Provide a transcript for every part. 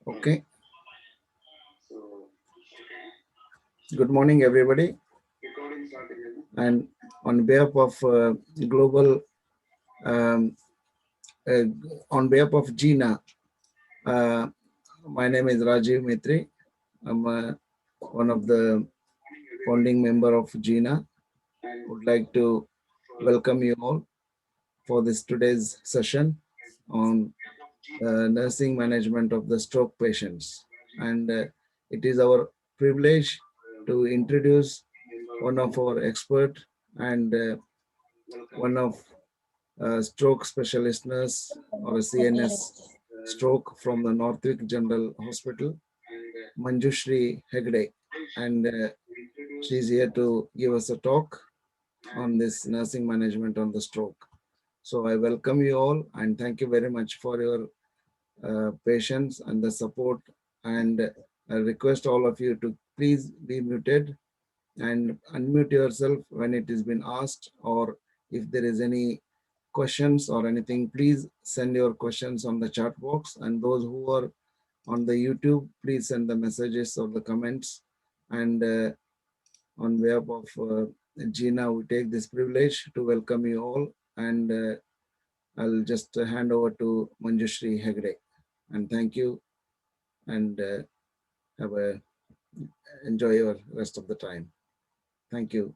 Okay. Good morning, everybody. And on behalf of global, um, uh, on behalf of GINA, my name is Rajiv Mitri. I'm one of the founding member of GINA. Would like to welcome you all for this today's session on nursing management of the stroke patients. And it is our privilege to introduce one of our expert and one of stroke specialist nurse or a CNS stroke from the Northwick General Hospital, Manjushri Hegde. And she's here to give us a talk on this nursing management on the stroke. So I welcome you all and thank you very much for your patience and the support. And I request all of you to please be muted and unmute yourself when it has been asked, or if there is any questions or anything, please send your questions on the chat box. And those who are on the YouTube, please send the messages or the comments. And on behalf of GINA, we take this privilege to welcome you all. And I'll just hand over to Manjushri Hegde. And thank you. And enjoy your rest of the time. Thank you.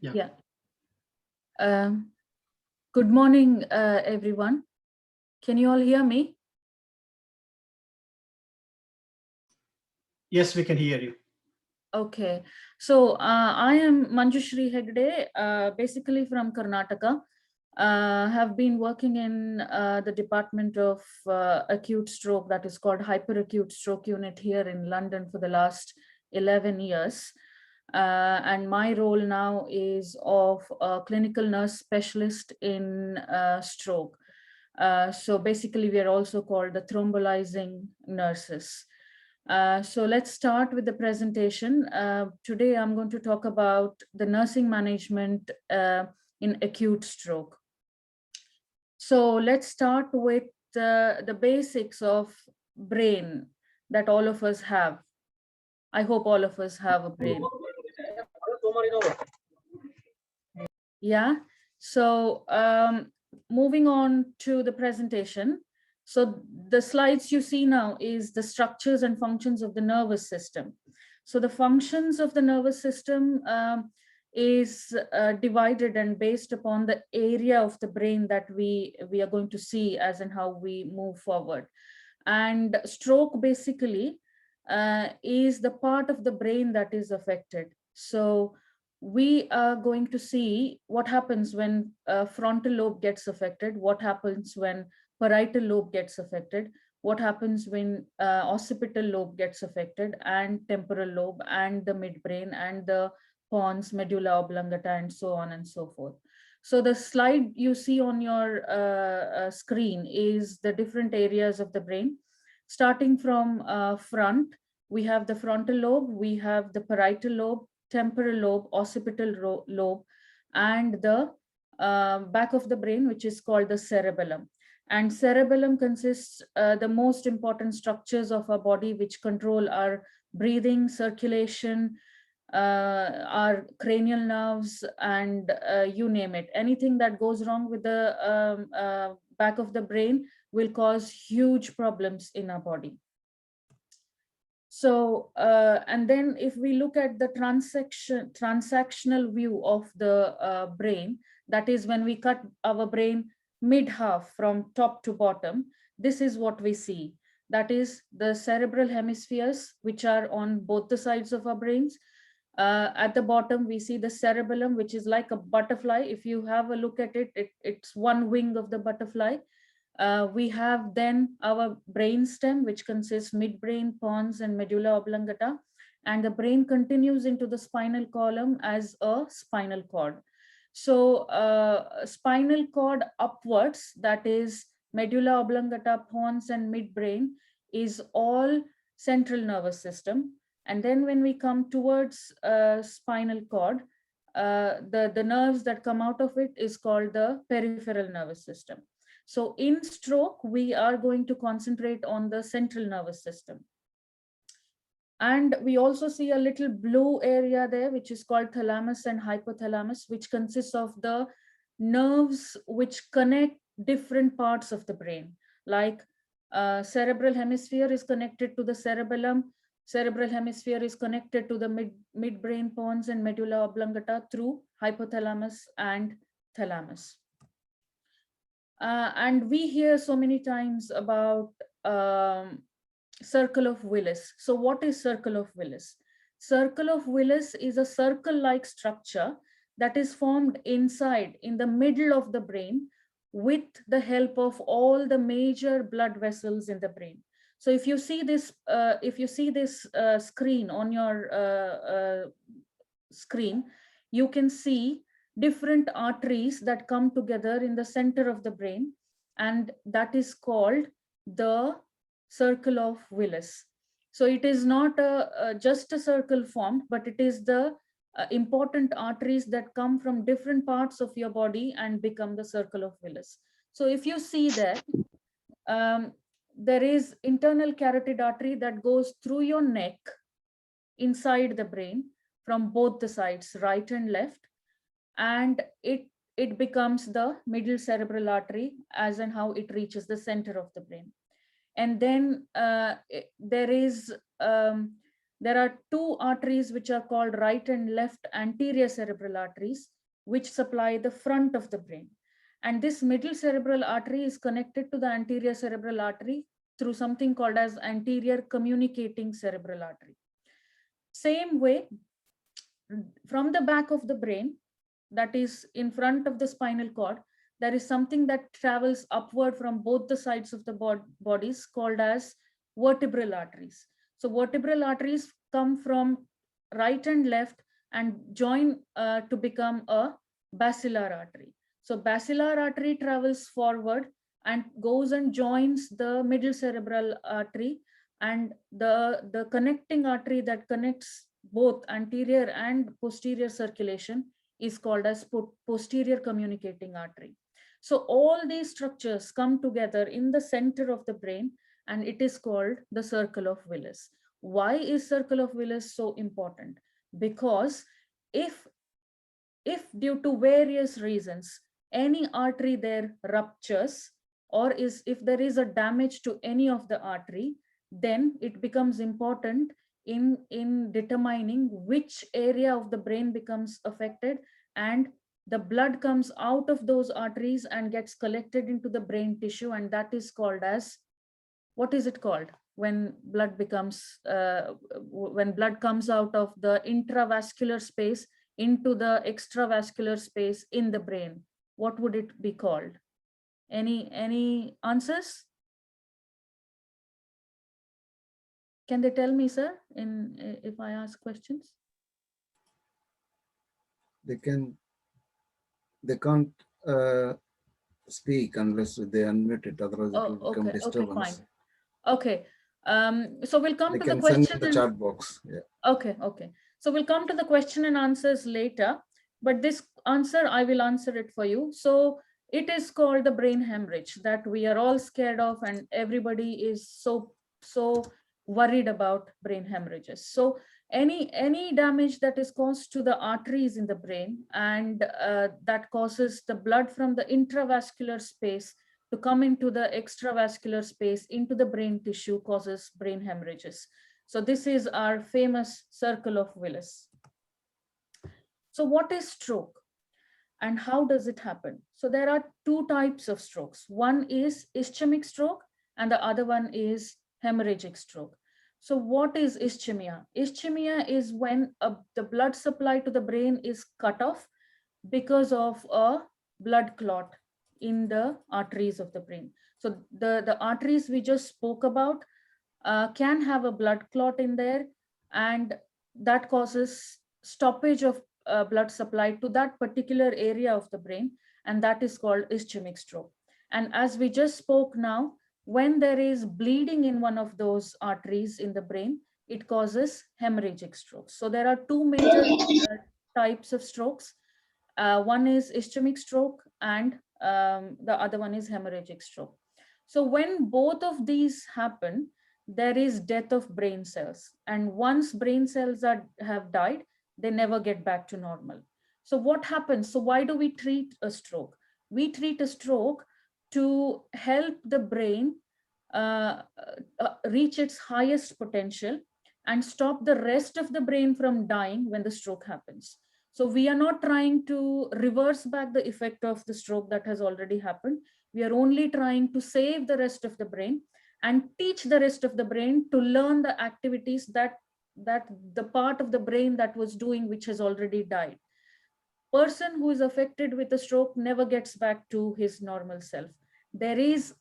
Yeah. Good morning, everyone. Can you all hear me? Yes, we can hear you. Okay, so I am Manjushri Hegde, basically from Karnataka. Have been working in the Department of Acute Stroke, that is called Hyperacute Stroke Unit here in London for the last 11 years. And my role now is of a clinical nurse specialist in stroke. So basically, we are also called the thrombolizing nurses. So let's start with the presentation. Today, I'm going to talk about the nursing management in acute stroke. So let's start with the basics of brain that all of us have. I hope all of us have a brain. Yeah, so moving on to the presentation. So the slides you see now is the structures and functions of the nervous system. So the functions of the nervous system is divided and based upon the area of the brain that we are going to see as in how we move forward. And stroke basically is the part of the brain that is affected. So we are going to see what happens when frontal lobe gets affected, what happens when parietal lobe gets affected, what happens when occipital lobe gets affected, and temporal lobe, and the midbrain, and the pons, medulla oblongata, and so on and so forth. So the slide you see on your screen is the different areas of the brain. Starting from front, we have the frontal lobe, we have the parietal lobe, temporal lobe, occipital lobe, and the back of the brain, which is called the cerebellum. And cerebellum consists the most important structures of our body, which control our breathing, circulation, our cranial nerves, and you name it. Anything that goes wrong with the back of the brain will cause huge problems in our body. So, and then if we look at the transactional view of the brain, that is when we cut our brain mid-half from top to bottom, this is what we see. That is the cerebral hemispheres, which are on both the sides of our brains. At the bottom, we see the cerebellum, which is like a butterfly. If you have a look at it, it's one wing of the butterfly. We have then our brain stem, which consists midbrain, pons, and medulla oblongata. And the brain continues into the spinal column as a spinal cord. So spinal cord upwards, that is medulla oblongata, pons, and midbrain, is all central nervous system. And then when we come towards spinal cord, the nerves that come out of it is called the peripheral nervous system. So in stroke, we are going to concentrate on the central nervous system. And we also see a little blue area there, which is called thalamus and hypothalamus, which consists of the nerves which connect different parts of the brain. Like cerebral hemisphere is connected to the cerebellum. Cerebral hemisphere is connected to the midbrain pons and medulla oblongata through hypothalamus and thalamus. And we hear so many times about circle of Willis. So what is circle of Willis? Circle of Willis is a circle-like structure that is formed inside, in the middle of the brain, with the help of all the major blood vessels in the brain. So if you see this, screen on your screen, you can see different arteries that come together in the center of the brain, and that is called the circle of Willis. So it is not just a circle formed, but it is the important arteries that come from different parts of your body and become the circle of Willis. So if you see that, there is internal carotid artery that goes through your neck inside the brain from both the sides, right and left, and it becomes the middle cerebral artery, as and how it reaches the center of the brain. And then there are two arteries which are called right and left anterior cerebral arteries, which supply the front of the brain. And this middle cerebral artery is connected to the anterior cerebral artery through something called as anterior communicating cerebral artery. Same way, from the back of the brain, that is in front of the spinal cord, there is something that travels upward from both the sides of the bodies called as vertebral arteries. So vertebral arteries come from right and left and join to become a basilar artery. So basilar artery travels forward and goes and joins the middle cerebral artery, and the connecting artery that connects both anterior and posterior circulation is called as posterior communicating artery. So all these structures come together in the center of the brain, and it is called the circle of Willis. Why is circle of Willis so important? Because if due to various reasons, any artery there ruptures, or if there is a damage to any of the artery, then it becomes important in determining which area of the brain becomes affected, and the blood comes out of those arteries and gets collected into the brain tissue, and that is called as, what is it called when blood becomes when blood comes out of the intravascular space into the extravascular space in the brain? What would it be called? Any answers? Can they tell me, sir, if I ask questions? They can't speak unless they unmute it, otherwise it will become disturbance. Okay, so we'll come they to can the question send in the chat box. Yeah. Okay. So we'll come to the question and answers later, but this answer, I will answer it for you. So it is called the brain hemorrhage that we are all scared of, and everybody is so worried about brain hemorrhages. So any damage that is caused to the arteries in the brain, and that causes the blood from the intravascular space to come into the extravascular space into the brain tissue, causes brain hemorrhages. So this is our famous circle of Willis. So what is stroke and how does it happen? So there are two types of strokes. One is ischemic stroke and the other one is hemorrhagic stroke. So what is ischemia? Ischemia is when the blood supply to the brain is cut off because of a blood clot in the arteries of the brain. So the arteries we just spoke about can have a blood clot in there, and that causes stoppage of blood supply to that particular area of the brain, and that is called ischemic stroke. And as we just spoke now, when there is bleeding in one of those arteries in the brain, it causes hemorrhagic stroke. So there are two major types of strokes. One is ischemic stroke, and the other one is hemorrhagic stroke. So when both of these happen, there is death of brain cells. And once brain cells have died, they never get back to normal. So what happens? So why do we treat a stroke? We treat a stroke to help the brain reach its highest potential and stop the rest of the brain from dying when the stroke happens. So we are not trying to reverse back the effect of the stroke that has already happened. We are only trying to save the rest of the brain and teach the rest of the brain to learn the activities that the part of the brain that was doing, which has already died. Person who is affected with a stroke never gets back to his normal self. There is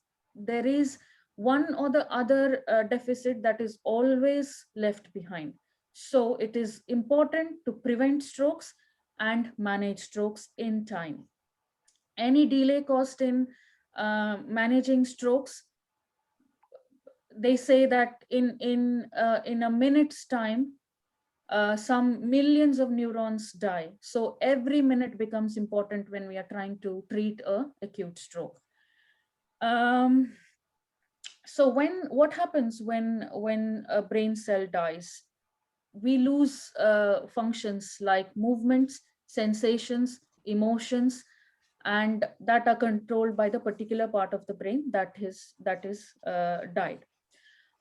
one or the other deficit that is always left behind. So it is important to prevent strokes and manage strokes in time. Any delay caused in managing strokes, they say that in a minute's time, some millions of neurons die. So every minute becomes important when we are trying to treat a acute stroke. So what happens when a brain cell dies? We lose functions like movements, sensations, emotions, and that are controlled by the particular part of the brain that is died.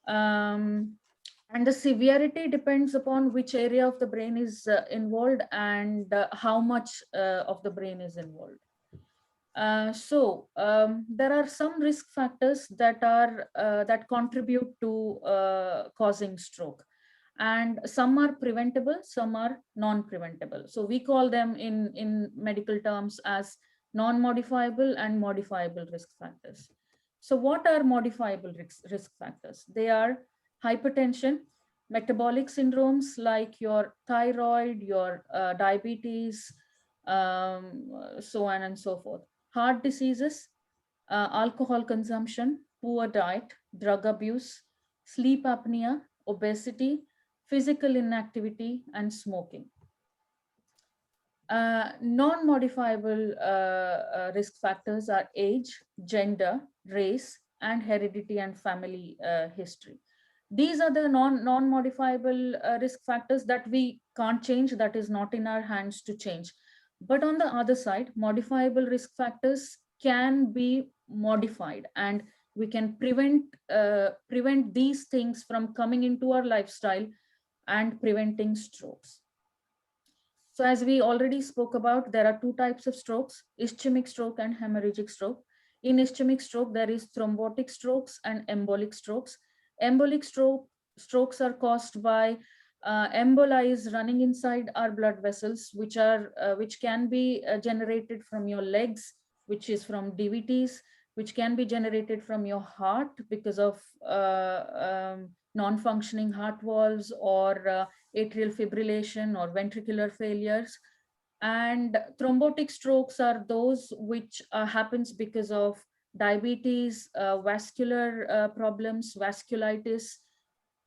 And the severity depends upon which area of the brain is involved and how much of the brain is involved. There are some risk factors that contribute to causing stroke, and some are preventable, some are non-preventable. So we call them in medical terms as non-modifiable and modifiable risk factors. So what are modifiable risk factors? They are hypertension, metabolic syndromes like your thyroid, your diabetes, so on and so forth. Heart diseases, alcohol consumption, poor diet, drug abuse, sleep apnea, obesity, physical inactivity, and smoking. Non-modifiable risk factors are age, gender, race, and heredity and family history. These are the non-modifiable risk factors that we can't change, that is not in our hands to change. But on the other side, modifiable risk factors can be modified, and we can prevent these things from coming into our lifestyle and preventing strokes. So as we already spoke about, there are two types of strokes, ischemic stroke and hemorrhagic stroke. In ischemic stroke, there is thrombotic strokes and embolic strokes. Embolic strokes are caused by emboli running inside our blood vessels, which can be generated from your legs, which is from DVTs, which can be generated from your heart because of non-functioning heart valves or atrial fibrillation or ventricular failures. And thrombotic strokes are those which happens because of diabetes, vascular problems, vasculitis,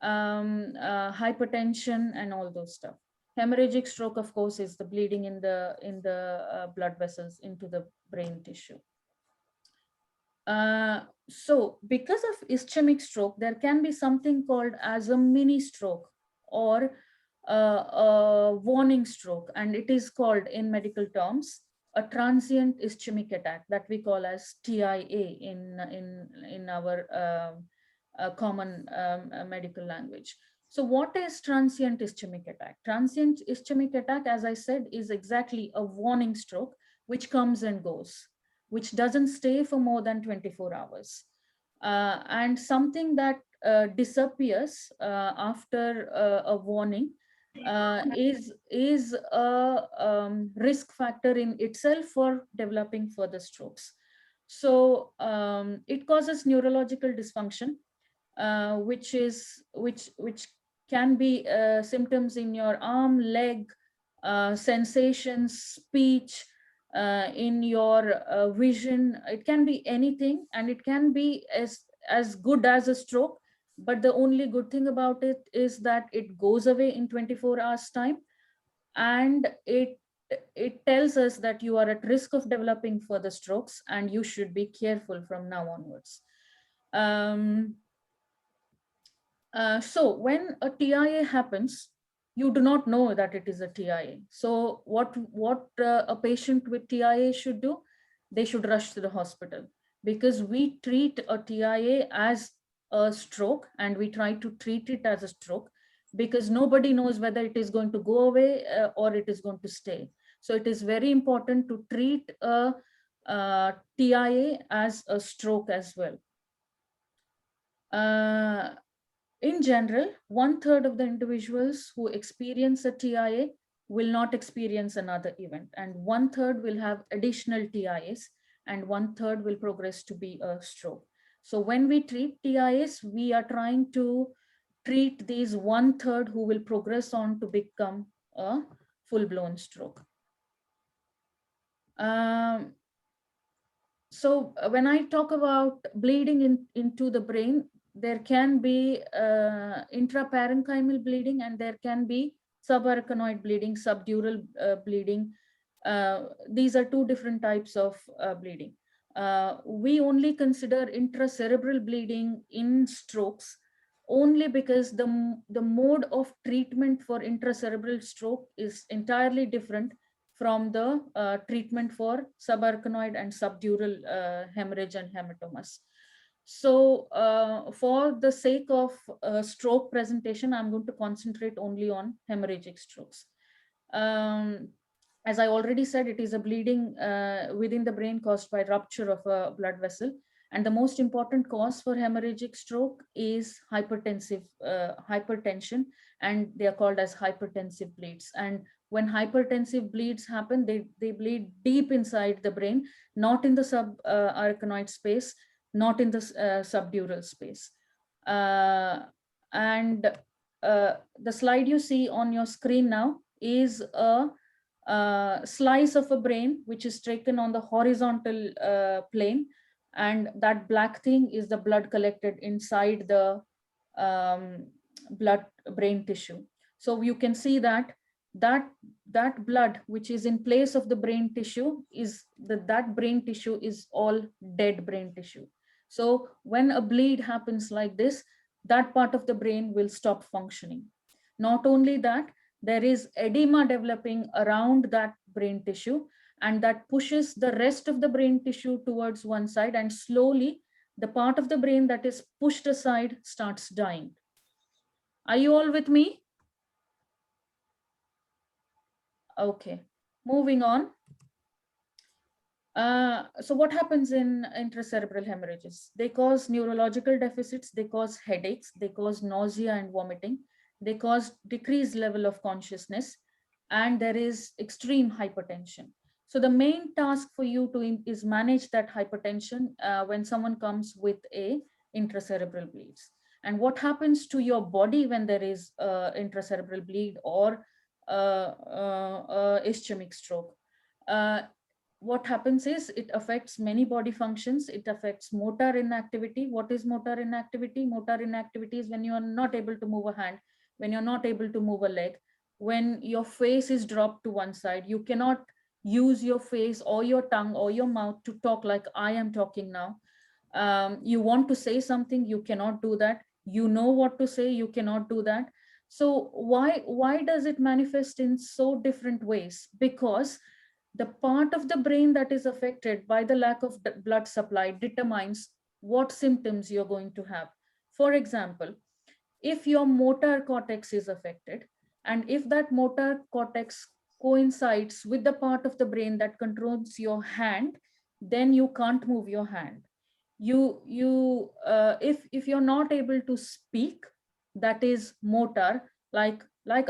hypertension, and all those stuff. Hemorrhagic stroke, of course, is the bleeding in the blood vessels into the brain tissue. So because of ischemic stroke, there can be something called as a mini stroke or a warning stroke, and it is called in medical terms a transient ischemic attack that we call as TIA in our common medical language. So what is transient ischemic attack? Transient ischemic attack, as I said, is exactly a warning stroke which comes and goes, which doesn't stay for more than 24 hours. And something that disappears after a warning is a risk factor in itself for developing further strokes. So it causes neurological dysfunction, which can be symptoms in your arm, leg, sensations, speech, in your vision. It can be anything, and it can be as good as a stroke. But the only good thing about it is that it goes away in 24 hours time. and it tells us that you are at risk of developing further strokes and you should be careful from now onwards. So when a TIA happens, you do not know that it is a TIA. So what a patient with TIA should do? They should rush to the hospital, because we treat a TIA as a stroke, and we try to treat it as a stroke because nobody knows whether it is going to go away or it is going to stay. So it is very important to treat a TIA as a stroke as well. In general, 1/3 of the individuals who experience a TIA will not experience another event, and 1/3 will have additional TIAs, and 1/3 will progress to be a stroke. So when we treat TIAs, we are trying to treat these 1/3 who will progress on to become a full-blown stroke. So when I talk about bleeding into the brain, there can be intraparenchymal bleeding, and there can be subarachnoid bleeding, subdural bleeding. These are two different types of bleeding. We only consider intracerebral bleeding in strokes only because the mode of treatment for intracerebral stroke is entirely different from the treatment for subarachnoid and subdural hemorrhage and hematomas. So for the sake of stroke presentation, I'm going to concentrate only on hemorrhagic strokes. As I already said, it is a bleeding within the brain caused by rupture of a blood vessel. And the most important cause for hemorrhagic stroke is hypertension, and they are called as hypertensive bleeds. And when hypertensive bleeds happen, they bleed deep inside the brain, not in the subarachnoid space, not in the subdural space. And the slide you see on your screen now is a slice of a brain which is taken on the horizontal plane, and that black thing is the blood collected inside the blood brain tissue. So you can see that blood which is in place of the brain tissue is that brain tissue is all dead brain tissue. So when a bleed happens like this, that part of the brain will stop functioning. Not only that, there is edema developing around that brain tissue, and that pushes the rest of the brain tissue towards one side, and slowly the part of the brain that is pushed aside starts dying. Are you all with me? Okay, moving on. So what happens in intracerebral hemorrhages? They cause neurological deficits, they cause headaches, they cause nausea and vomiting, they cause decreased level of consciousness, and there is extreme hypertension. So the main task for you is manage that hypertension when someone comes with a intracerebral bleeds. And what happens to your body when there is intracerebral bleed or ischemic stroke? What happens is it affects many body functions. It affects motor inactivity. What is motor inactivity? Motor inactivity is when you are not able to move a hand, when you're not able to move a leg, when your face is dropped to one side. You cannot use your face or your tongue or your mouth to talk like I am talking now. You want to say something, you cannot do that. You know what to say, you cannot do that. So why does it manifest in so different ways? Because the part of the brain that is affected by the lack of blood supply determines what symptoms you're going to have. For example, if your motor cortex is affected, and if that motor cortex coincides with the part of the brain that controls your hand, then you can't move your hand. If you're not able to speak, that is motor, like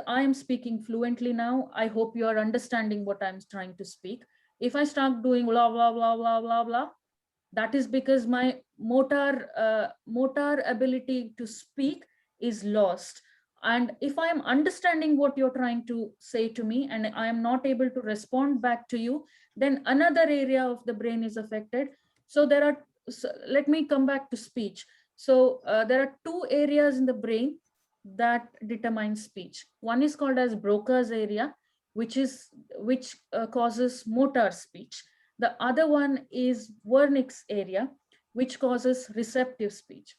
I am speaking fluently now. I hope you are understanding what I'm trying to speak. If I start doing blah blah blah blah blah blah, that is because my motor ability to speak is lost. And if I am understanding what you're trying to say to me and I am not able to respond back to you, then another area of the brain is affected. So let me come back to speech. So there are two areas in the brain that determine speech. One is called as Broca's area, which causes motor speech. The other one is vernix area, which causes receptive speech.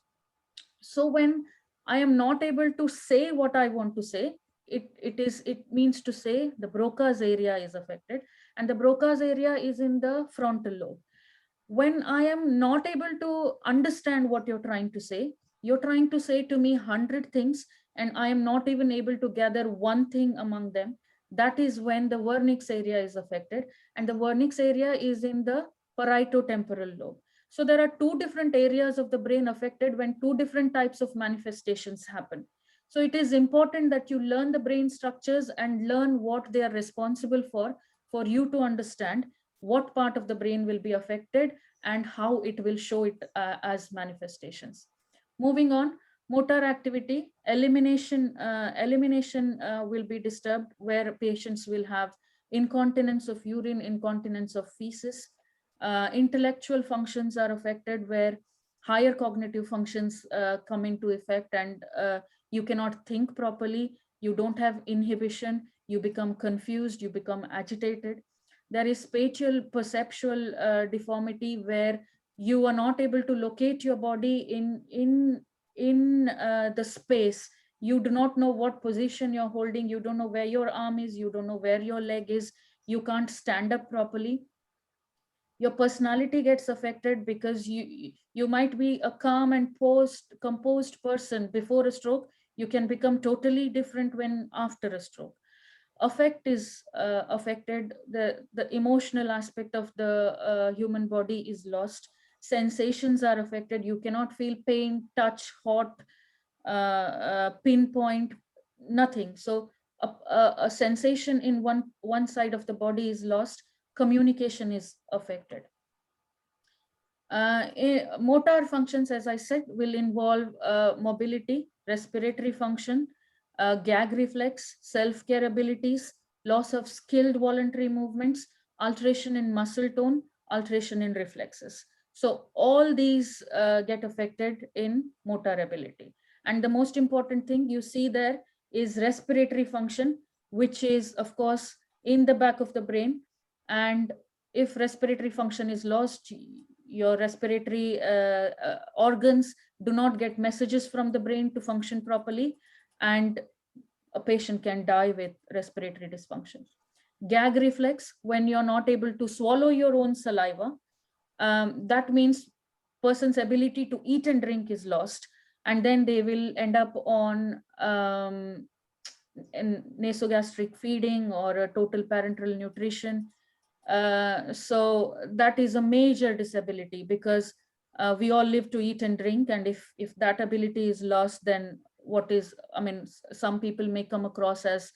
So when I am not able to say what I want to say, it means to say the Broca's area is affected, and the Broca's area is in the frontal lobe. When I am not able to understand what you're trying to say, you're trying to say to me 100 things, and I am not even able to gather one thing among them. That is when the vernix area is affected, and the vernix area is in the parieto-temporal lobe. So there are two different areas of the brain affected when two different types of manifestations happen. So it is important that you learn the brain structures and learn what they are responsible for you to understand what part of the brain will be affected and how it will show it as manifestations. Moving on, motor activity, elimination will be disturbed, where patients will have incontinence of urine, incontinence of feces. Intellectual functions are affected, where higher cognitive functions come into effect, and you cannot think properly, you don't have inhibition, you become confused, you become agitated. There is spatial perceptual deformity, where you are not able to locate your body in the space. You do not know what position you're holding, you don't know where your arm is, you don't know where your leg is, you can't stand up properly. Your personality gets affected, because you might be a calm and composed person before a stroke. You can become totally different when after a stroke. Affect is affected, the emotional aspect of the human body is lost. Sensations are affected, you cannot feel pain, touch, hot, pinpoint, nothing. So a sensation in one side of the body is lost. Communication is affected. Motor functions, as I said, will involve mobility, respiratory function, gag reflex, self-care abilities, loss of skilled voluntary movements, alteration in muscle tone, alteration in reflexes. So all these get affected in motor ability. And the most important thing you see there is respiratory function, which is, of course, in the back of the brain. And if respiratory function is lost, your respiratory organs do not get messages from the brain to function properly, and a patient can die with respiratory dysfunction. Gag reflex, when you're not able to swallow your own saliva, that means person's ability to eat and drink is lost, and then they will end up on nasogastric feeding or a total parenteral nutrition. So that is a major disability, because we all live to eat and drink, and if that ability is lost, then what is, I mean, some people may come across as,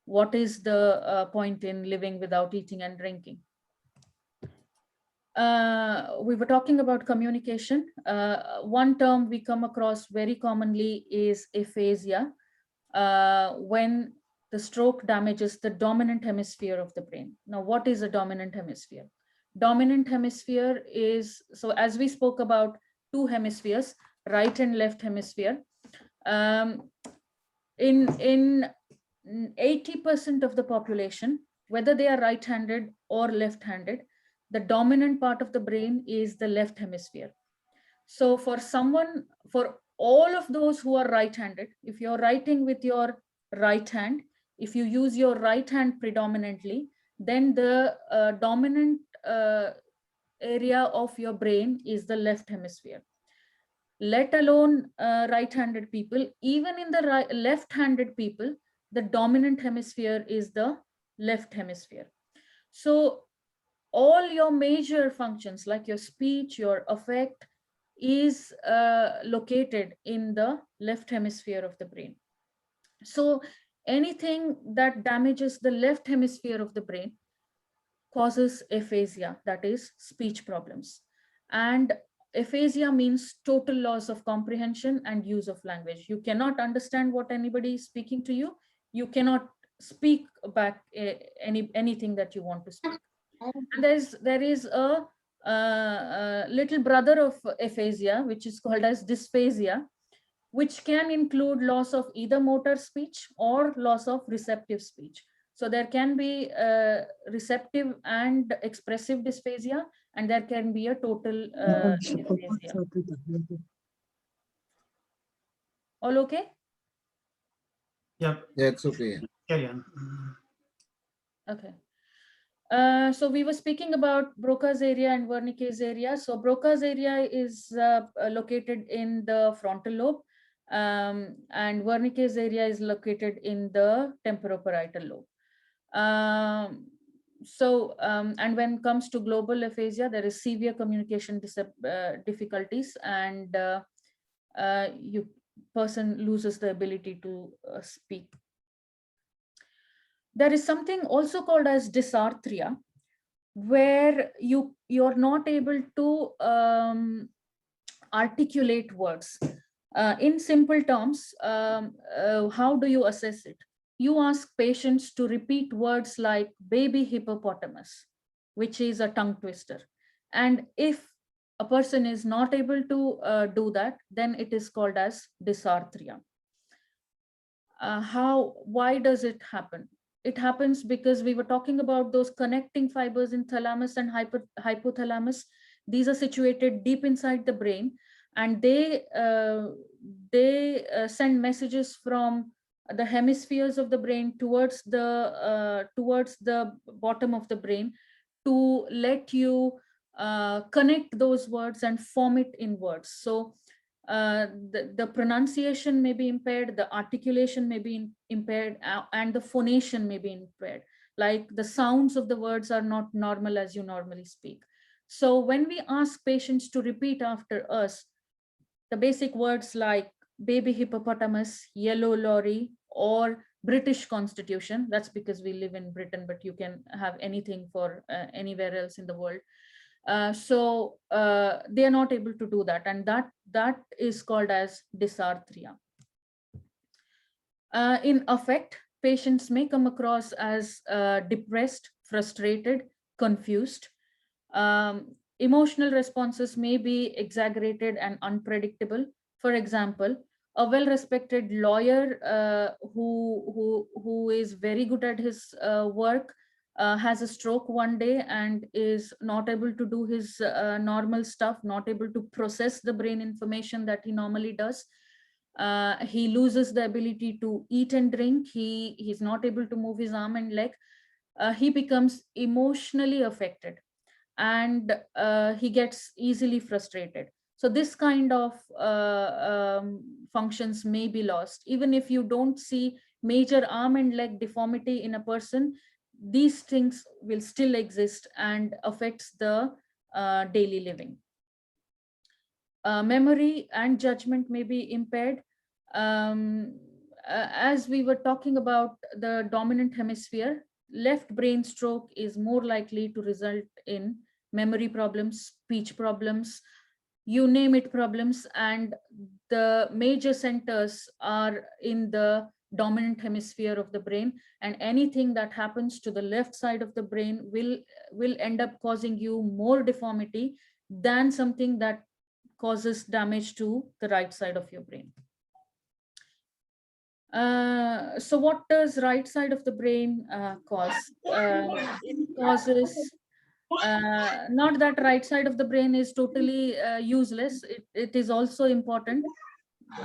what is the point in living without eating and drinking? We were talking about communication. One term we come across very commonly is aphasia, when the stroke damages the dominant hemisphere of the brain. Now, what is a dominant hemisphere? Dominant hemisphere is, so as we spoke about two hemispheres, right and left hemisphere. In 80% of the population, whether they are right-handed or left-handed, the dominant part of the brain is the left hemisphere. So for all of those who are right-handed, if you're writing with your right hand, if you use your right hand predominantly, then the dominant area of your brain is the left hemisphere. Let alone right-handed people, even in the left-handed people, the dominant hemisphere is the left hemisphere. So all your major functions, like your speech, your affect, is located in the left hemisphere of the brain. So anything that damages the left hemisphere of the brain causes aphasia, that is speech problems. And aphasia means total loss of comprehension and use of language. You cannot understand what anybody is speaking to you. You cannot speak back anything that you want to speak. And there is a little brother of aphasia, which is called as dysphasia, which can include loss of either motor speech or loss of receptive speech. So there can be receptive and expressive dysphasia, and there can be a total dysphasia. All okay? Yep. Yeah, it's okay. Carry on. Okay. So we were speaking about Broca's area and Wernicke's area. So Broca's area is located in the frontal lobe, and Wernicke's area is located in the temporoparietal lobe. And when it comes to global aphasia, there is severe communication difficulties, and person loses the ability to speak. There is something also called as dysarthria, where you're not able to articulate words. In simple terms, how do you assess it? You ask patients to repeat words like baby hippopotamus, which is a tongue twister. And if a person is not able to do that, then it is called as dysarthria. Why does it happen? It happens because we were talking about those connecting fibers in thalamus and hypothalamus. These are situated deep inside the brain, and they send messages from the hemispheres of the brain towards the bottom of the brain to let you connect those words and form it in words. So the pronunciation may be impaired, the articulation may be impaired, and the phonation may be impaired. Like the sounds of the words are not normal as you normally speak. So when we ask patients to repeat after us, the basic words like baby hippopotamus, yellow lorry, or British Constitution, that's because we live in Britain, but you can have anything for anywhere else in the world. They are not able to do that, and that is called as dysarthria. In affect, patients may come across as depressed, frustrated, confused. Emotional responses may be exaggerated and unpredictable. For example, a well-respected lawyer who is very good at his work has a stroke one day and is not able to do his normal stuff, not able to process the brain information that he normally does. He loses the ability to eat and drink. He's not able to move his arm and leg. He becomes emotionally affected, and he gets easily frustrated. So this kind of functions may be lost. Even if you don't see major arm and leg deformity in a person, these things will still exist and affects the daily living. Memory and judgment may be impaired. As we were talking about the dominant hemisphere, left brain stroke is more likely to result in memory problems, speech problems, you name it problems, and the major centers are in the dominant hemisphere of the brain, and anything that happens to the left side of the brain will end up causing you more deformity than something that causes damage to the right side of your brain. So what does right side of the brain cause? It causes, not that right side of the brain is totally useless, it is also important,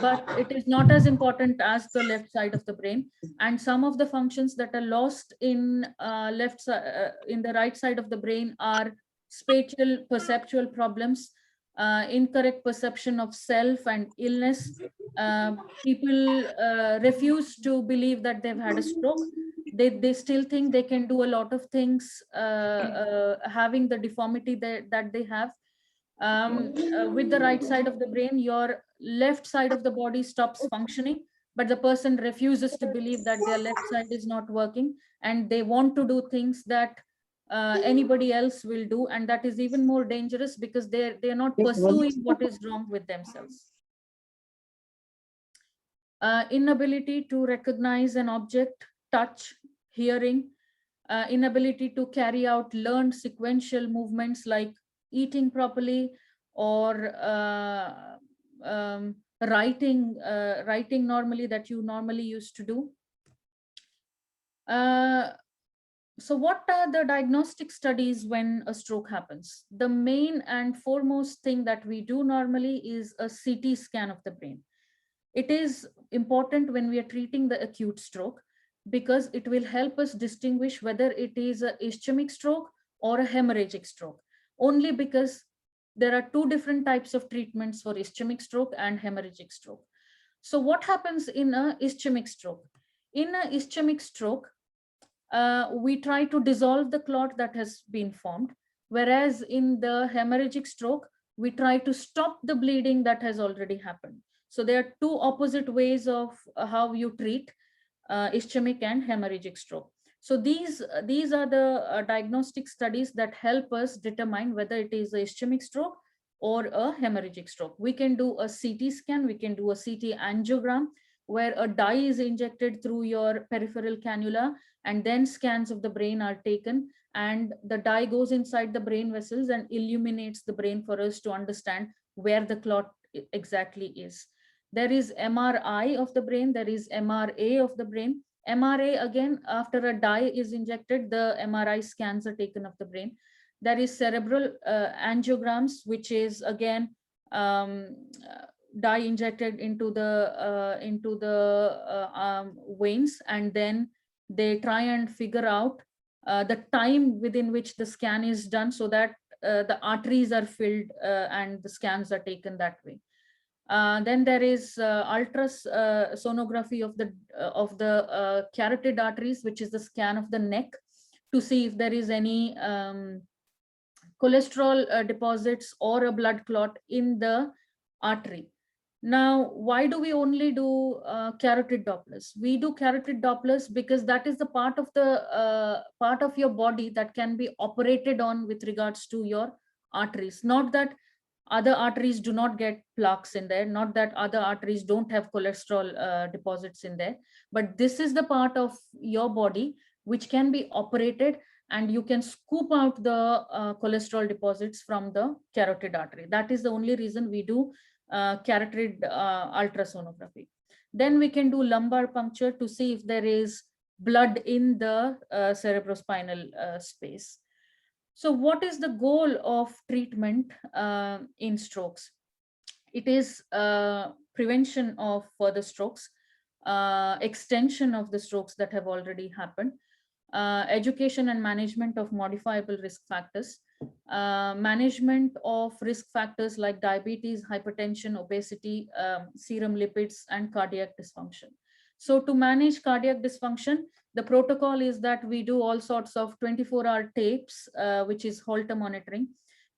but it is not as important as the left side of the brain. And some of the functions that are lost in in the right side of the brain are spatial perceptual problems, incorrect perception of self and illness. People refuse to believe that they've had a stroke. They still think they can do a lot of things having the deformity that they have. With the right side of the brain, your left side of the body stops functioning, but the person refuses to believe that their left side is not working, and they want to do things that anybody else will do, and that is even more dangerous because they're not pursuing what is wrong with themselves. Inability to recognize an object, touch, hearing, inability to carry out learned sequential movements like eating properly or writing normally that you normally used to do. So what are the diagnostic studies when a stroke happens? The main and foremost thing that we do normally is a CT scan of the brain. It is important when we are treating the acute stroke because it will help us distinguish whether it is a ischemic stroke or a hemorrhagic stroke, only because there are two different types of treatments for ischemic stroke and hemorrhagic stroke. So what happens in a ischemic stroke? In a ischemic stroke, we try to dissolve the clot that has been formed, whereas in the hemorrhagic stroke, we try to stop the bleeding that has already happened. So there are two opposite ways of how you treat ischemic and hemorrhagic stroke. So these are the diagnostic studies that help us determine whether it is a ischemic stroke or a hemorrhagic stroke. We can do a CT scan, we can do a CT angiogram, where a dye is injected through your peripheral cannula, and then scans of the brain are taken, and the dye goes inside the brain vessels and illuminates the brain for us to understand where the clot exactly is. There is MRI of the brain, there is MRA of the brain. MRA, again, after a dye is injected, the MRI scans are taken of the brain. There is cerebral angiograms, which is again um, dye injected into the veins, and then they try and figure out the time within which the scan is done, so that the arteries are filled and the scans are taken that way. Then there is ultrasonography of the carotid arteries, which is the scan of the neck to see if there is any cholesterol deposits or a blood clot in the artery. Now, why do we only do carotid Dopplers? We do carotid Dopplers because that is the part of your body that can be operated on with regards to your arteries. Not that other arteries do not get plaques in there, not that other arteries don't have cholesterol deposits in there, but this is the part of your body which can be operated, and you can scoop out the cholesterol deposits from the carotid artery. That is the only reason we do carotid ultrasonography. Then we can do lumbar puncture to see if there is blood in the cerebrospinal space. So what is the goal of treatment in strokes? It is prevention of further strokes, extension of the strokes that have already happened, education and management of modifiable risk factors, management of risk factors like diabetes, hypertension, obesity, serum lipids, and cardiac dysfunction. So to manage cardiac dysfunction, the protocol is that we do all sorts of 24-hour tapes, which is Holter monitoring.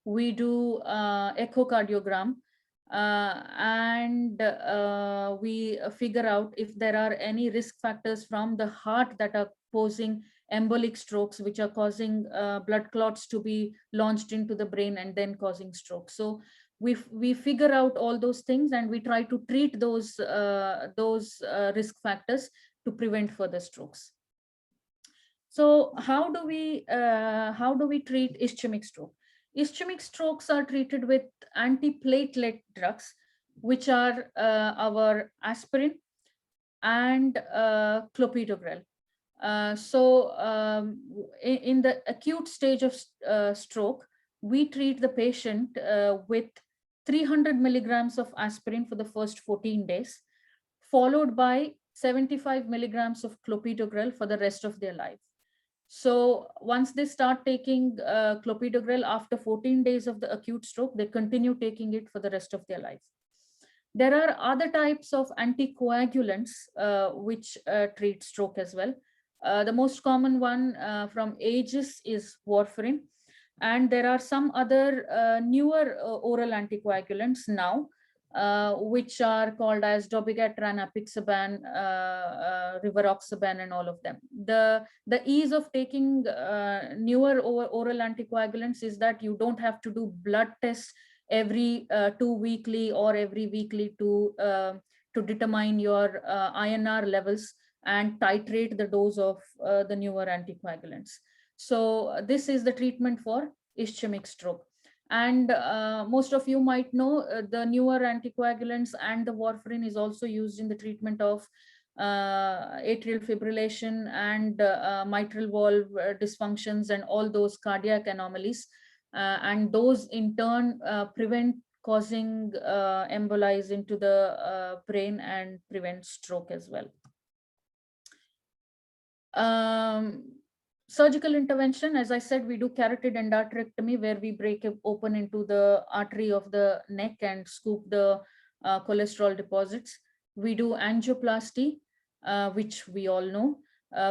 We do echocardiogram, and we figure out if there are any risk factors from the heart that are posing embolic strokes, which are causing blood clots to be launched into the brain and then causing stroke. So we figure out all those things, and we try to treat those risk factors to prevent further strokes. So how do we treat ischemic stroke? Ischemic strokes are treated with antiplatelet drugs, which are our aspirin and clopidogrel. In the acute stage of stroke, we treat the patient with 300 milligrams of aspirin for the first 14 days, followed by 75 milligrams of clopidogrel for the rest of their life. So once they start taking clopidogrel after 14 days of the acute stroke, they continue taking it for the rest of their life. There are other types of anticoagulants which treat stroke as well. The most common one from Aegis is warfarin. And there are some other newer oral anticoagulants now, which are called as dabigatran, apixaban, rivaroxaban, and all of them. The ease of taking newer oral anticoagulants is that you don't have to do blood tests every 2 weekly or every weekly to determine your INR levels and titrate the dose of the newer anticoagulants. So this is the treatment for ischemic stroke. And most of you might know the newer anticoagulants and the warfarin is also used in the treatment of atrial fibrillation and mitral valve dysfunctions and all those cardiac anomalies. And those in turn prevent causing embolies into the brain and prevent stroke as well. Surgical intervention, as I said, we do carotid endarterectomy, where we break it open into the artery of the neck and scoop the cholesterol deposits. We do angioplasty, which we all know.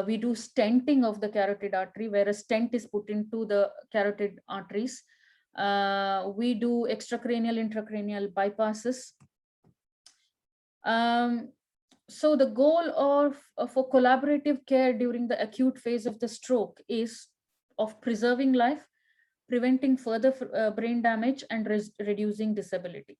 We do stenting of the carotid artery, where a stent is put into the carotid arteries. We do extracranial, intracranial bypasses. So the goal for collaborative care during the acute phase of the stroke is of preserving life, preventing further brain damage, and reducing disability.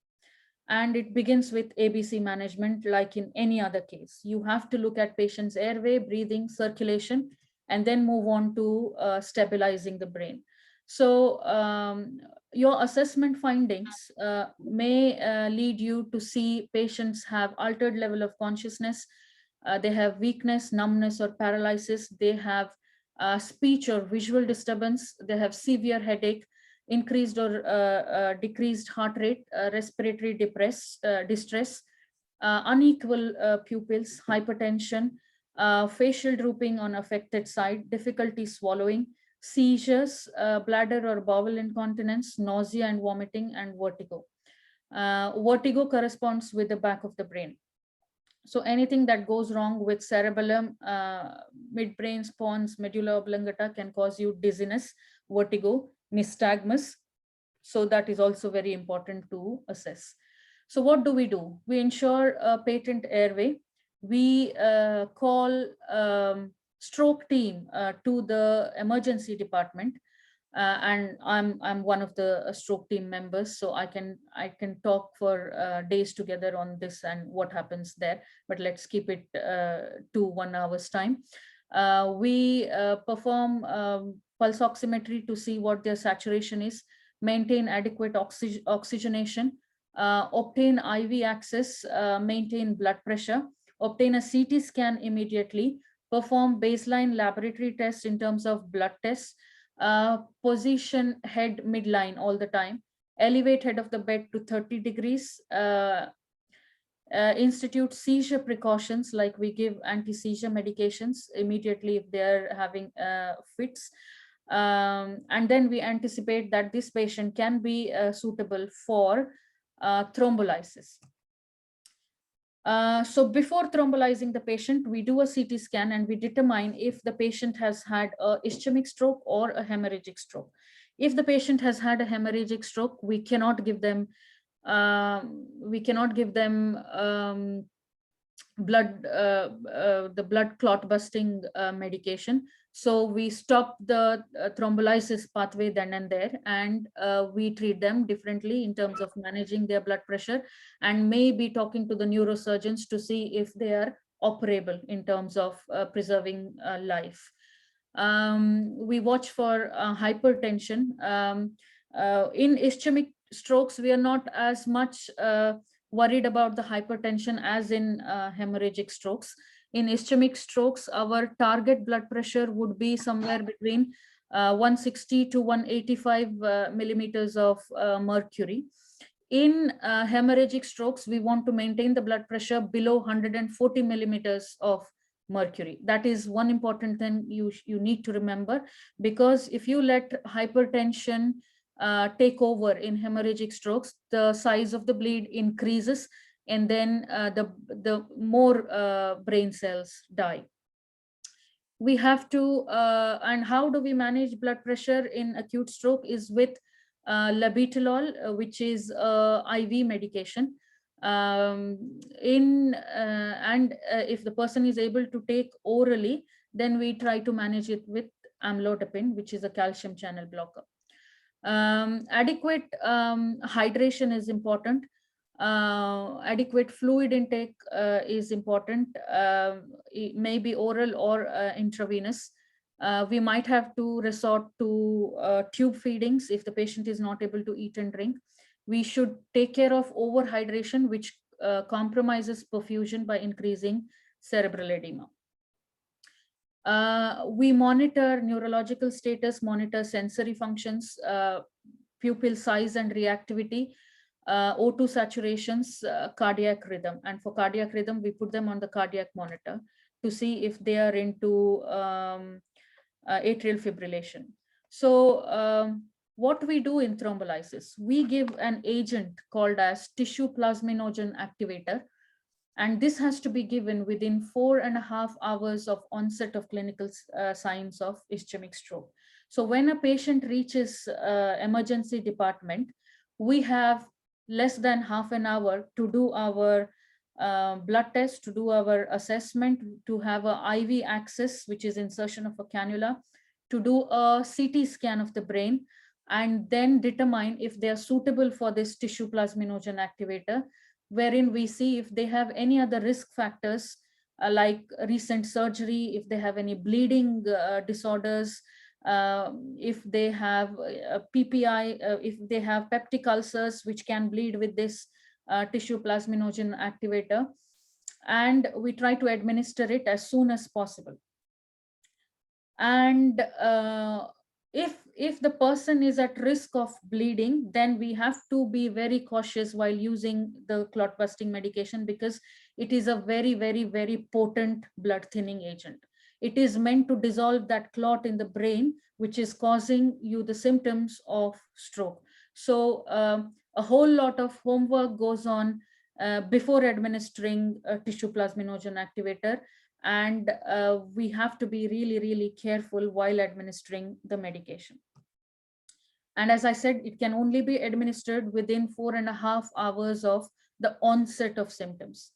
And it begins with ABC management, like in any other case. You have to look at patient's airway, breathing, circulation, and then move on to stabilizing the brain. So your assessment findings may lead you to see patients have altered level of consciousness. They have weakness, numbness, or paralysis. They have speech or visual disturbance. They have severe headache, increased or decreased heart rate, respiratory distress, unequal pupils, hypertension, facial drooping on affected side, difficulty swallowing, seizures, bladder or bowel incontinence, nausea and vomiting, and vertigo. Vertigo corresponds with the back of the brain. So anything that goes wrong with cerebellum, midbrain, pons, medulla oblongata can cause you dizziness, vertigo, nystagmus. So that is also very important to assess. So what do? We ensure a patent airway. We call stroke team to the emergency department, and I'm one of the stroke team members, so I can talk for days together on this and what happens there. But let's keep it to 1 hour's time. We perform pulse oximetry to see what their saturation is, maintain adequate oxygenation, obtain IV access, maintain blood pressure, obtain a CT scan immediately, perform baseline laboratory tests in terms of blood tests, position head midline all the time, elevate head of the bed to 30 degrees, institute seizure precautions, like we give anti-seizure medications immediately if they're having fits. And then we anticipate that this patient can be suitable for thrombolysis. So before thrombolizing the patient, we do a CT scan and we determine if the patient has had a ischemic stroke or a hemorrhagic stroke. If the patient has had a hemorrhagic stroke, we cannot give them the blood clot busting medication. So we stop the thrombolysis pathway then and there, and we treat them differently in terms of managing their blood pressure, and maybe talking to the neurosurgeons to see if they are operable in terms of preserving life. We watch for hypertension. In ischemic strokes, we are not as much worried about the hypertension as in hemorrhagic strokes. In ischemic strokes, our target blood pressure would be somewhere between 160 to 185 millimeters of mercury. In hemorrhagic strokes, we want to maintain the blood pressure below 140 millimeters of mercury. That is one important thing you need to remember, because if you let hypertension take over in hemorrhagic strokes, the size of the bleed increases, and then the more brain cells die. We have to, and how do we manage blood pressure in acute stroke is with labetalol, which is IV medication. If the person is able to take orally, then we try to manage it with amlodipine, which is a calcium channel blocker. Adequate hydration is important. Adequate fluid intake is important. It may be oral or intravenous. We might have to resort to tube feedings if the patient is not able to eat and drink. We should take care of overhydration, which compromises perfusion by increasing cerebral edema. We monitor neurological status, monitor sensory functions, pupil size and reactivity, O2 saturations, cardiac rhythm. And for cardiac rhythm, we put them on the cardiac monitor to see if they are into atrial fibrillation. So what we do in thrombolysis, we give an agent called as tissue plasminogen activator. And this has to be given within 4.5 hours of onset of clinical signs of ischemic stroke. So when a patient reaches emergency department, we have less than half an hour to do our blood test, to do our assessment, to have a IV access, which is insertion of a cannula, to do a CT scan of the brain, and then determine if they are suitable for this tissue plasminogen activator, wherein we see if they have any other risk factors like recent surgery, if they have any bleeding disorders, if they have PPI, if they have peptic ulcers, which can bleed with this tissue plasminogen activator. And we try to administer it as soon as possible. And if the person is at risk of bleeding, then we have to be very cautious while using the clot busting medication, because it is a very, very, very potent blood thinning agent. It is meant to dissolve that clot in the brain, which is causing you the symptoms of stroke. So a whole lot of homework goes on before administering a tissue plasminogen activator. And we have to be really, really careful while administering the medication. And as I said, it can only be administered within 4.5 hours of the onset of symptoms.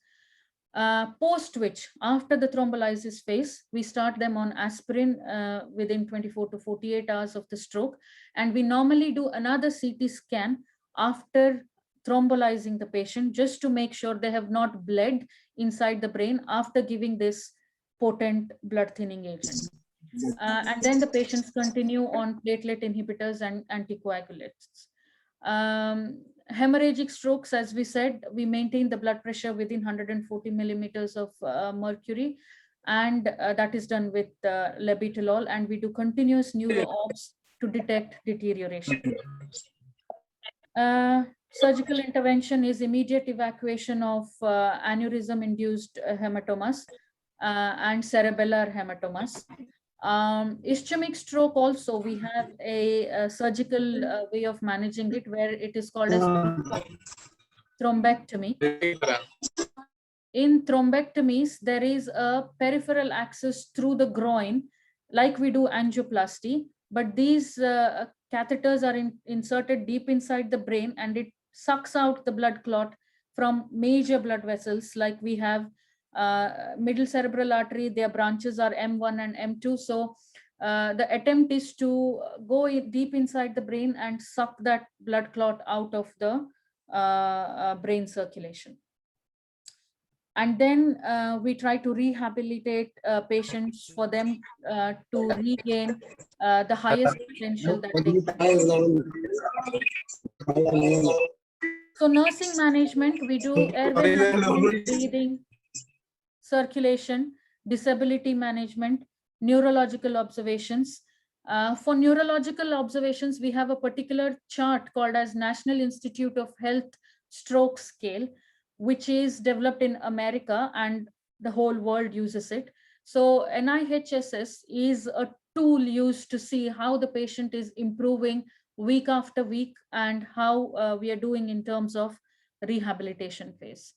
Post which, after the thrombolysis phase, we start them on aspirin within 24 to 48 hours of the stroke. And we normally do another CT scan after thrombolizing the patient, just to make sure they have not bled inside the brain after giving this potent blood thinning agent. And then the patients continue on platelet inhibitors and anticoagulants. Hemorrhagic strokes, as we said, we maintain the blood pressure within 140 millimeters of mercury, and that is done with labetalol, and we do continuous neuro-obs to detect deterioration. Surgical intervention is immediate evacuation of aneurysm-induced hematomas and cerebellar hematomas. Ischemic stroke also, we have a surgical way of managing it, where it is called as thrombectomy. In thrombectomies, there is a peripheral access through the groin, like we do angioplasty, but these catheters are inserted deep inside the brain, and it sucks out the blood clot from major blood vessels. Like we have middle cerebral artery, their branches are M1 and M2. So the attempt is to go deep inside the brain and suck that blood clot out of the brain circulation. And then we try to rehabilitate patients for them to regain the highest potential that they can. So nursing management, we do airway management, breathing, circulation, disability management, neurological observations. For neurological observations, we have a particular chart called as National Institute of Health Stroke Scale, which is developed in America, and the whole world uses it. So NIHSS is a tool used to see how the patient is improving week after week, and how we are doing in terms of rehabilitation phase.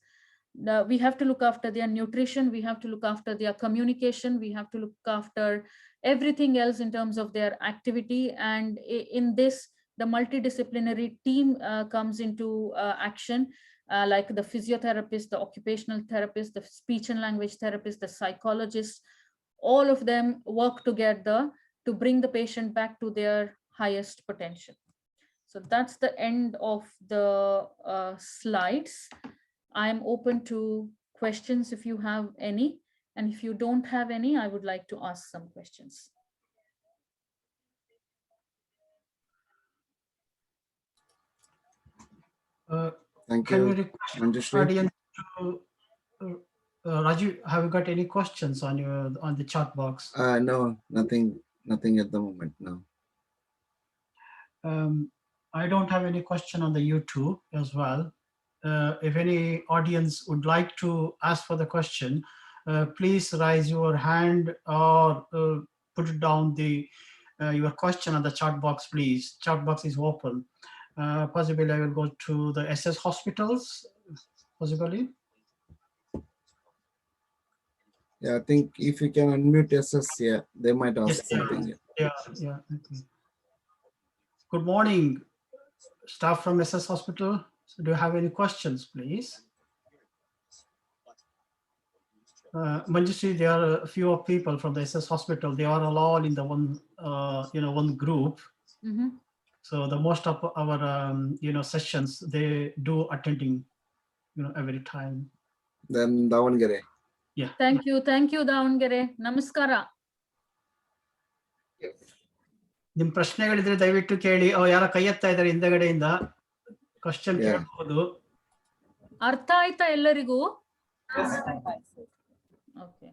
We have to look after their nutrition, we have to look after their communication, we have to look after everything else in terms of their activity. And in this, the multidisciplinary team comes into action, like the physiotherapist, the occupational therapist, the speech and language therapist, the psychologist. All of them work together to bring the patient back to their highest potential. So that's the end of the slides. I'm open to questions if you have any, and if you don't have any, I would like to ask some questions. Thank Can we you, request Manjushri. audience to Raju, have you got any questions on the chat box? No, nothing at the moment. No. I don't have any question on the YouTube as well. If any audience would like to ask for the question, please raise your hand or put it down your question on the chat box, please. Chat box is open. Possibly I will go to the SS hospitals, possibly. Yeah, I think if you can unmute SS, yeah, they might ask Yes, yeah. something. Yeah. Yeah. Okay. Good morning, staff from SS Hospital. So do you have any questions, please? Manjushri, there are a few of people from the SS Hospital. They are all in the one group. Mhm. So the most of our sessions they do attending every time. Then Davangere. Yeah. Thank you, Davangere. Namaskara. ನಿಮ್ ಪ್ರಶ್ನೆಗಳಿದ್ರೆ ದಯವಿಟ್ಟು ಕೇಳಿ. ಯಾರ ಕೈ ಎತ್ತಾ ಇದ್ದಾರೆ ಹಿಂದಗಡೆಯಿಂದ, question ಕೇಳಬಹುದು. ಅರ್ಥ ಆಯ್ತಾ ಎಲ್ಲರಿಗೂ? ಓಕೆ.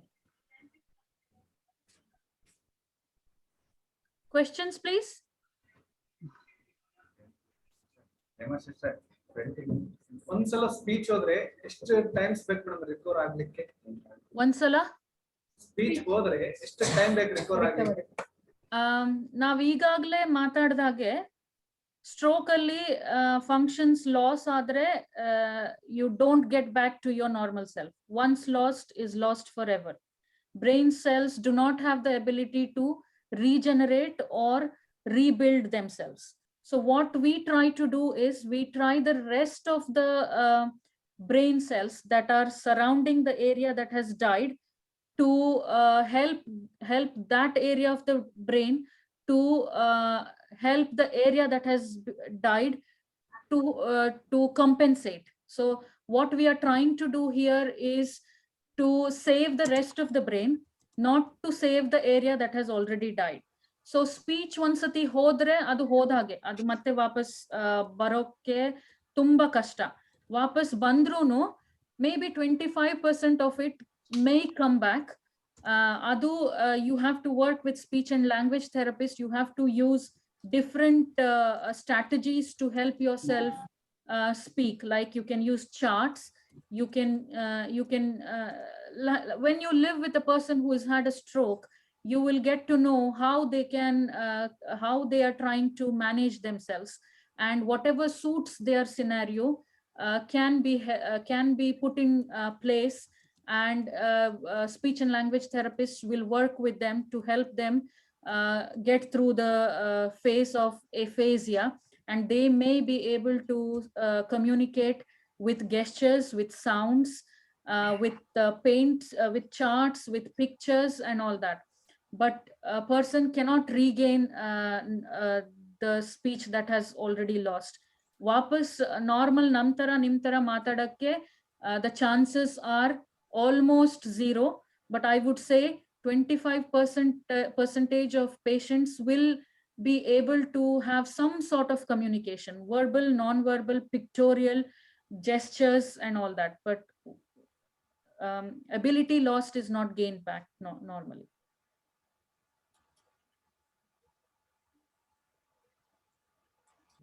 Questions, please. ಒಂದ್ಸಲ ಸ್ಪೀಚ್ ಹೋದ್ರೆ ಎಷ್ಟು ಟೈಮ್ಸ್ ಬೇಕು ಮೇಡಮ್ ರಿಕವರ್ ಆಗ್ಲಿಕ್ಕೆ? ಒಂದ್ಸಲ ಸ್ಪೀಚ್ ಹೋದ್ರೆ ಎಷ್ಟು ಟೈಮ್ ಬೇಕು ರಿಕವರ್ ಆಗ್ಲಿಕ್ಕೆ? ನಾವ್ ಈಗಾಗ್ಲೇ ಮಾತಾಡ್ದಾಗೆ ಸ್ಟ್ರೋಕ್ ಅಲ್ಲಿ ಫಂಕ್ಷನ್ಸ್ ಲಾಸ್ ಆದ್ರೆ you don't get back to your normal self. Once lost is lost forever. Brain cells do not have the ability to regenerate or rebuild themselves. So what we try to do is we try the rest of the brain cells that are surrounding the area that has died to help that area of the brain to help the area that has died to compensate. So what we are trying to do here is to save the rest of the brain, not to save the area that has already died. So speech ಒಂದ್ಸತಿ ಹೋದ್ರೆ ಅದು ಹೋದಾಗೆ, ಅದು ಮತ್ತೆ ವಾಪಸ್ ಬರೋಕೆ ತುಂಬಾ ಕಷ್ಟ. ವಾಪಸ್ ಬಂದ್ರೂನು maybe 25% of it may come back. Adu you have to work with speech and language therapists. You have to use different strategies to help yourself speak. Like you can use charts. You can when you live with a person who has had a stroke, you will get to know how they are trying to manage themselves, and whatever suits their scenario can be put in place, and speech and language therapists will work with them to help them get through the phase of aphasia, and they may be able to communicate with gestures, with sounds, with paint, with charts, with pictures and all that. But a person cannot regain the speech that has already lost. Vapas normal namtara nimtara matadakke the chances are almost zero, but I would say 25% of patients will be able to have some sort of communication, verbal, non-verbal, pictorial, gestures and all that, but ability lost is not gained back normally.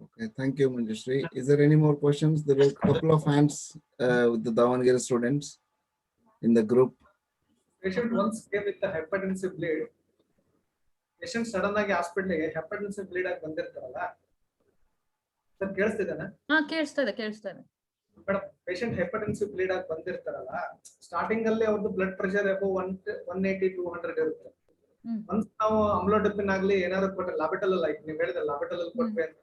Okay, thank you, Manjushri. Is there any more questions? There were a couple of hands with the Davangere students in the group. Patient once came with a hypertensive bleed. Patient sudden ಆಗಿ ಹಾಸ್ಪಿಟಲ್ಗೆ hypertensive bleed ಆಗಿ ಬಂದಿರ್ತಾರಲ್ಲ sir, ಕೇಳಿಸ್ತಿದೇನಾ? ಕೇಳಿಸ್ತಾ ಇದೆ madam, patient hypertensive bleed ಆಗಿ ಬಂದಿರ್ತಾರಲ್ಲ, starting ಅಲ್ಲಿ ಅವ್ರದ್ದು blood pressure above 180 200 ಇರುತ್ತೆ. once ನಾವು ಅಮ್ಲೋಡಿಪಿನ್ ಆಗ್ಲಿ ಏನಾದ್ರು ಕೊಟ್ಟರೆ ಲಾಬಿಟಲ್ ಲೈಕ್ ನೀವು ಹೇಳಿದ್ರೆ ಲಾಬಿಟಲ್ ಕೊಟ್ವಿ ಅಂತ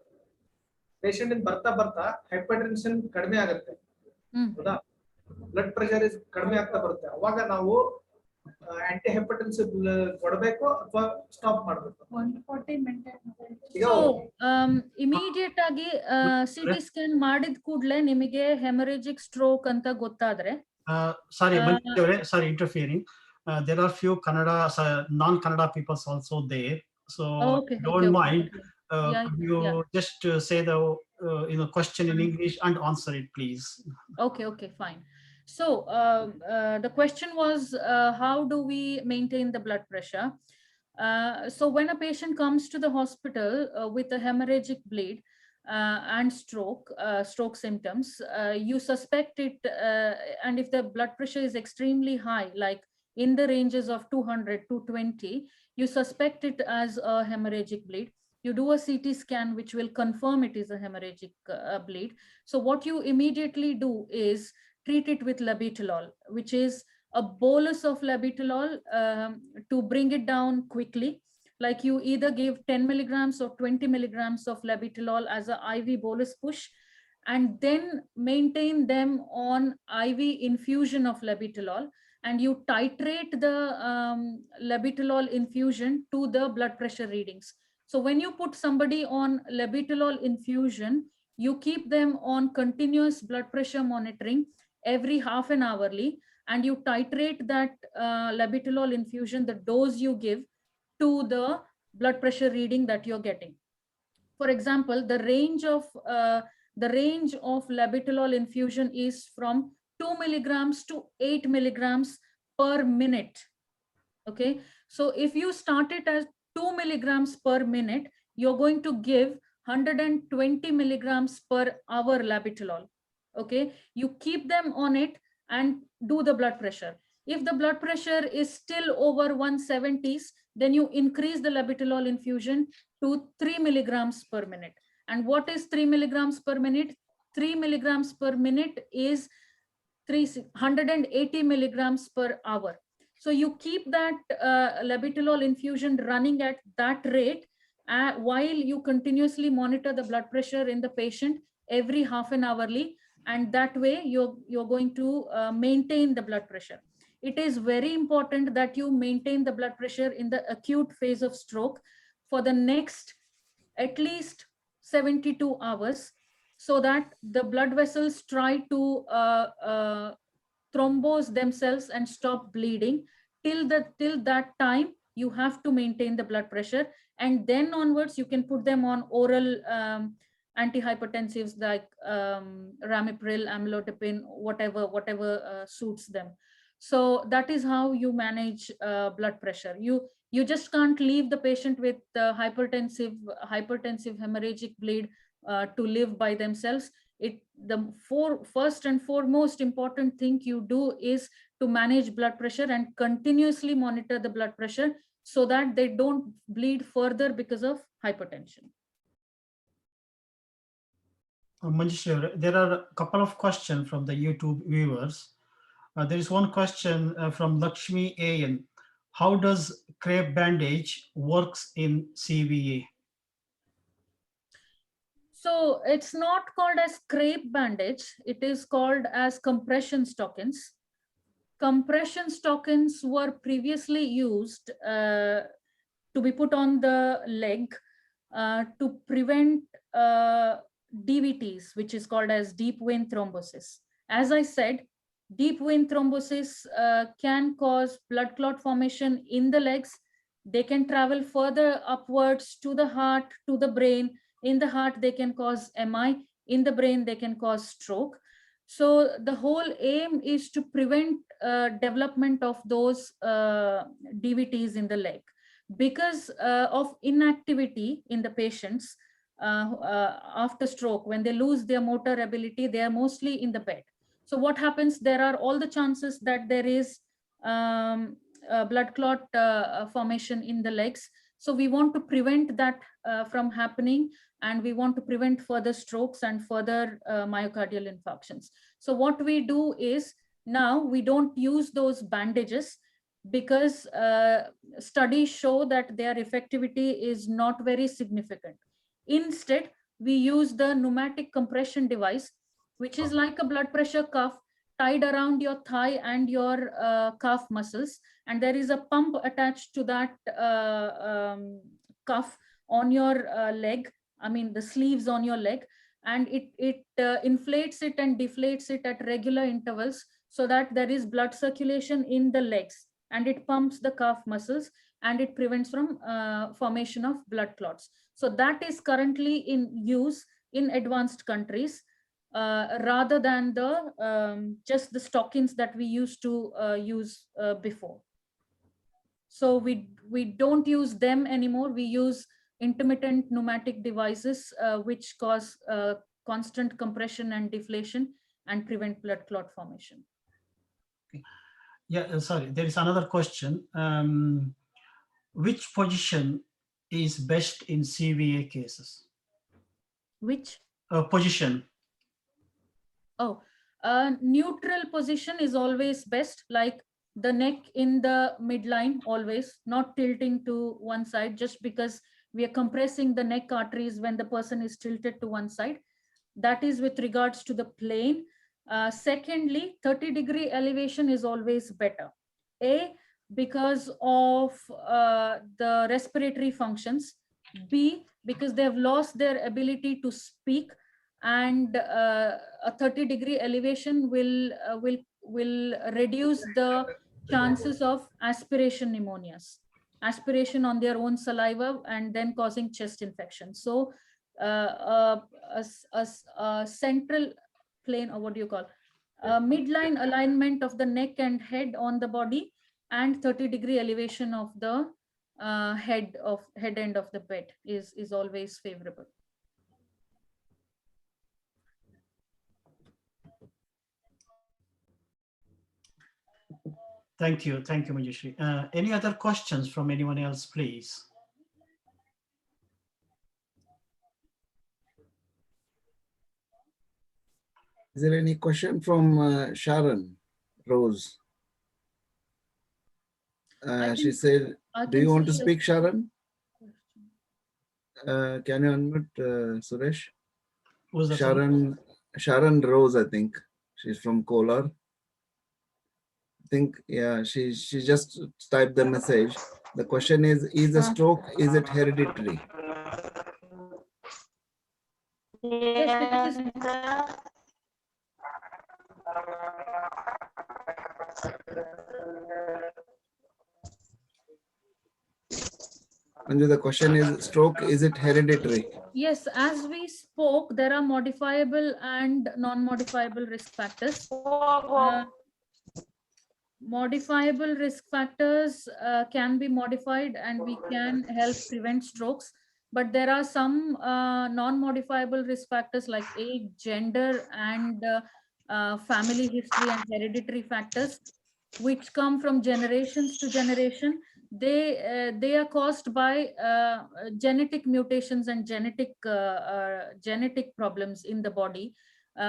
ಪೇಷಂಟ್ ಇಂದ ಬರ್ತಾ ಹೈಪರ್ಟೆನ್ಷನ್ ಕಡಿಮೆ ಆಗುತ್ತೆ, ಹೌದಾ? ಬ್ಲಡ್ ಪ್ರೆಷರ್ ಕಡಿಮೆ ಆಗ್ತಾ ಬರುತ್ತೆ. ಅವಾಗ ನಾವು ಆಂಟಿ ಹೈಪರ್ಟೆನ್ಸಿವ್ ಕೊಡಬೇಕು ಅಥವಾ ಸ್ಟಾಪ್ ಮಾಡಬೇಕು? 140 ಇಮಿಡಿಯೇಟ್ ಆಗಿ ಸಿಟಿ ಸ್ಕ್ಯಾನ್ ಮಾಡಿದ ಕೂಡಲೇ ನಿಮಗೆ ಹೆಮರೇಜಿಕ್ ಸ್ಟ್ರೋಕ್ ಅಂತ ಗೊತ್ತಾದ್ರೆ, sorry interfering, there are few Kannada non-Kannada people also there, so don't mind. Could you just say the question in English and answer it, please? Okay, fine. So the question was, how do we maintain the blood pressure? So when a patient comes to the hospital with a hemorrhagic bleed and stroke symptoms, you suspect it, and if the blood pressure is extremely high, like in the ranges of 200 to 20, you suspect it as a hemorrhagic bleed. You do a CT scan, which will confirm it is a hemorrhagic bleed. So what you immediately do is treat it with labetalol, which is a bolus of labetalol to bring it down quickly. Like you either give 10 milligrams or 20 milligrams of labetalol as an IV bolus push, and then maintain them on IV infusion of labetalol, and you titrate the labetalol infusion to the blood pressure readings. So when you put somebody on labetalol infusion, you keep them on continuous blood pressure monitoring every half an hourly, and you titrate that labetalol infusion, the dose you give, to the blood pressure reading that you're getting. For example, the range of labetalol infusion is from 2 milligrams to 8 milligrams per minute. Okay, so if you start it as 2 milligrams per minute, you're going to give 120 milligrams per hour labetalol. Okay, you keep them on it and do the blood pressure. If the blood pressure is still over 170s, then you increase the labetalol infusion to 3 milligrams per minute. And what is 3 milligrams per minute? 3 milligrams per minute is 380 milligrams per hour. So you keep that labetalol infusion running at that rate while you continuously monitor the blood pressure in the patient every half an hourly, and that way you're going to maintain the blood pressure. It is very important that you maintain the blood pressure in the acute phase of stroke for the next at least 72 hours, so that the blood vessels try to thrombose themselves and stop bleeding. Till that time, you have to maintain the blood pressure, and then onwards you can put them on oral antihypertensives like ramipril, amlodipine, whatever suits them. So that is how you manage blood pressure. You just can't leave the patient with hypertensive hemorrhagic bleed to live by themselves. The first and foremost important thing you do is to manage blood pressure and continuously monitor the blood pressure so that they don't bleed further because of hypertension. Manjushri, there are a couple of questions from the YouTube viewers. There is one question from Lakshmi A.N. How does crepe bandage works in CVA? So it's not called as crepe bandage. It is called as compression stockings. Compression stockings were previously used to be put on the leg to prevent DVTs, which is called as deep vein thrombosis. As I said, deep vein thrombosis can cause blood clot formation in the legs. They can travel further upwards to the heart, to the brain. In the heart, they can cause MI. In the brain, they can cause stroke. So the whole aim is to prevent development of those DVTs in the leg. Because of inactivity in the patients after stroke, when they lose their motor ability, they are mostly in the bed. So what happens, there are all the chances that there is blood clot formation in the legs. So we want to prevent that from happening, and we want to prevent further strokes and further myocardial infarctions. So what we do is, now we don't use those bandages because studies show that their effectivity is not very significant. Instead, we use the pneumatic compression device, which is like a blood pressure cuff tied around your thigh and your calf muscles, and there is a pump attached to that cuff on your leg, I mean the sleeves on your leg, and it inflates it and deflates it at regular intervals so that there is blood circulation in the legs, and it pumps the calf muscles and it prevents from formation of blood clots. So that is currently in use in advanced countries. rather than the just the stockings that we used to use before. So we don't use them anymore. We use intermittent pneumatic devices, which cause constant compression and deflation and prevent blood clot formation. Yeah, sorry, there is another question. Which position is best in CVA cases? Which? Position. Oh, neutral position is always best, like the neck in the midline, always not tilting to one side, just because we are compressing the neck arteries when the person is tilted to one side. That is with regards to the plane. Secondly, 30-degree elevation is always better. A, because of the respiratory functions. B, because they have lost their ability to speak, and a 30-degree elevation will reduce the chances of aspiration pneumonias, aspiration on their own saliva and then causing chest infection. So a central plane, or what do you call, midline alignment of the neck and head on the body, and 30-degree elevation of the head end of the bed is always favorable. Thank you, Manjushri. Any other questions from anyone else, please? Is there any question from Sharon Rose? She said, do you want to speak, Sharon? Can you unmute Suresh? Who's that? Sharon Rose, I think. She's from Kolar. I think, yeah, she just typed the message. The question is a stroke, is it hereditary? Yes, it is. Anju, the question is, stroke, is it hereditary? Yes, as we spoke, there are modifiable and non-modifiable risk factors. Modifiable risk factors can be modified and we can help prevent strokes. But there are some non-modifiable risk factors like age, gender, and family history and hereditary factors, which come from generations to generation. They are caused by genetic mutations and genetic problems in the body,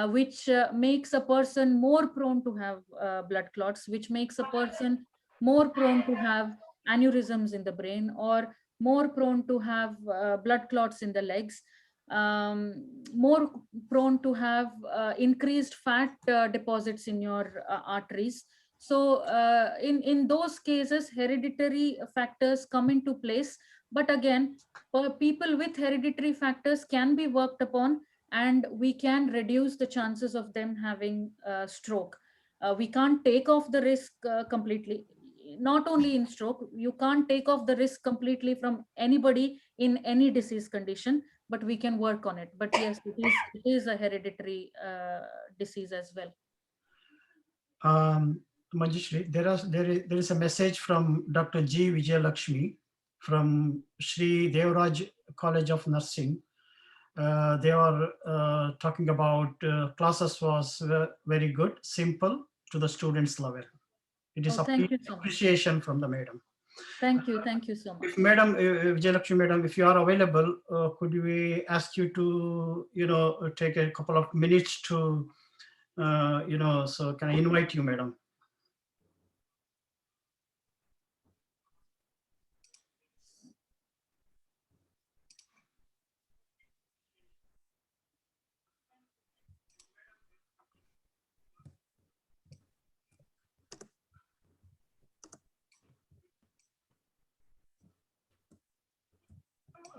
which makes a person more prone to have blood clots, which makes a person more prone to have aneurysms in the brain, or more prone to have blood clots in the legs, more prone to have increased fat deposits in your arteries. So in those cases, hereditary factors come into place. But again, people with hereditary factors can be worked upon, and we can reduce the chances of them having stroke. We can't take off the risk completely. Not only in stroke, you can't take off the risk completely from anybody in any disease condition, but we can work on it. But yes, it is a hereditary disease as well. Manjushri, there is a message from Dr. G. Vijayalakshmi from Sri Devraj College of Nursing. They are talking about classes was very good, simple to the students' level. It is appreciation from the madam. Thank you so much. If Madam Vijayalakshmi, Madam, if you are available, could we ask you to take a couple of minutes to so can I invite you, Madam?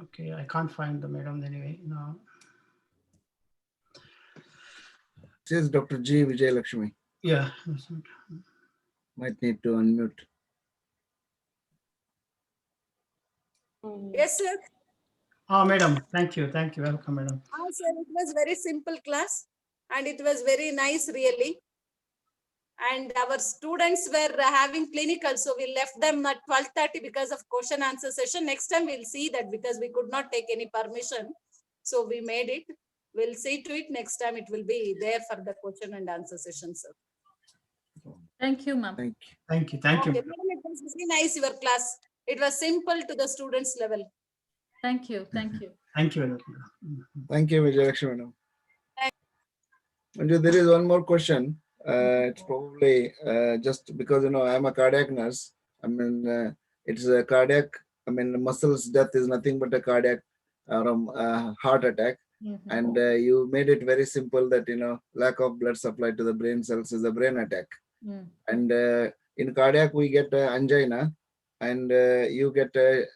Okay, I can't find the madam anyway. No. This is Dr. G. Vijayalakshmi. Yeah. Might need to unmute. Yes, sir. Madam, thank you. Welcome, madam. Sir, it was very simple class. and it was very nice really. And our students were having clinical, so we left them at 12:30 because of question answer session. Next time we'll see that, because we could not take any permission, so we made it. We'll see to it next time. It will be there for the question and answer session, sir. Thank you, ma'am. Thank you. Thank you. Thank Okay, you. madam, it was very nice, your class. It was simple to the students level. Thank you. Thank you. Thank you. Thank you, Vijayalakshmi madam. Manju, there is one more question. It's probably just because, you know, I'm a cardiac nurse. I mean, it's a cardiac, I mean, muscles death is nothing but a cardiac heart attack. Mhm. And you made it very simple that, you know, lack of blood supply to the brain cells is a brain attack. Mm. And in cardiac, we get angina, and you get a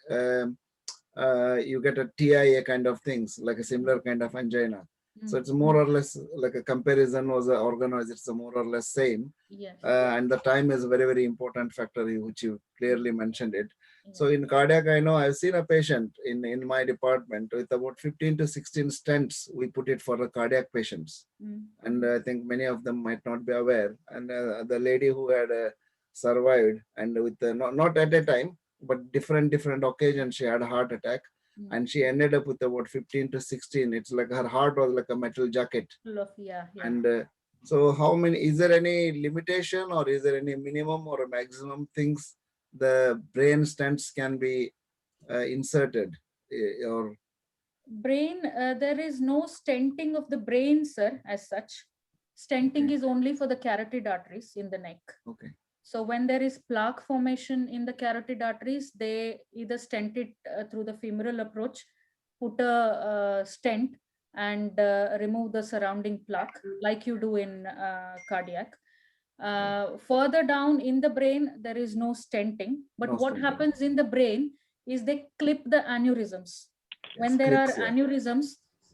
TIA kind of things, like a similar kind of angina. So it's more or less like a comparison was an organoid, it's a more or less same. Yes. And the time is a very, very important factor, which you clearly mentioned it. Yeah. So in cardiac, I know I've seen a patient in my department with about 15 to 16 stents. We put it for the cardiac patients. Mm. And I think many of them might not be aware. And the lady who had survived, and with not at a time, but different occasions, she had a heart attack. Mm. And she ended up with about 15 to 16. It's like her heart was like a metal jacket. Full of, yeah. And so how many, is there any limitation, or is there any minimum or a maximum things the brain stents can be inserted? Or Brain, there is no stenting of the brain, sir, as such. Stenting Okay. is only for the carotid arteries in the neck. okay. So when there is plaque formation in the carotid arteries, they either stent it through the femoral approach, put a stent and remove the surrounding plaque, like you do in cardiac. Further down in the brain, there is no stenting. But No what stenting. happens in the brain is they clip the aneurysms. When there Clips, are yeah. aneurysms,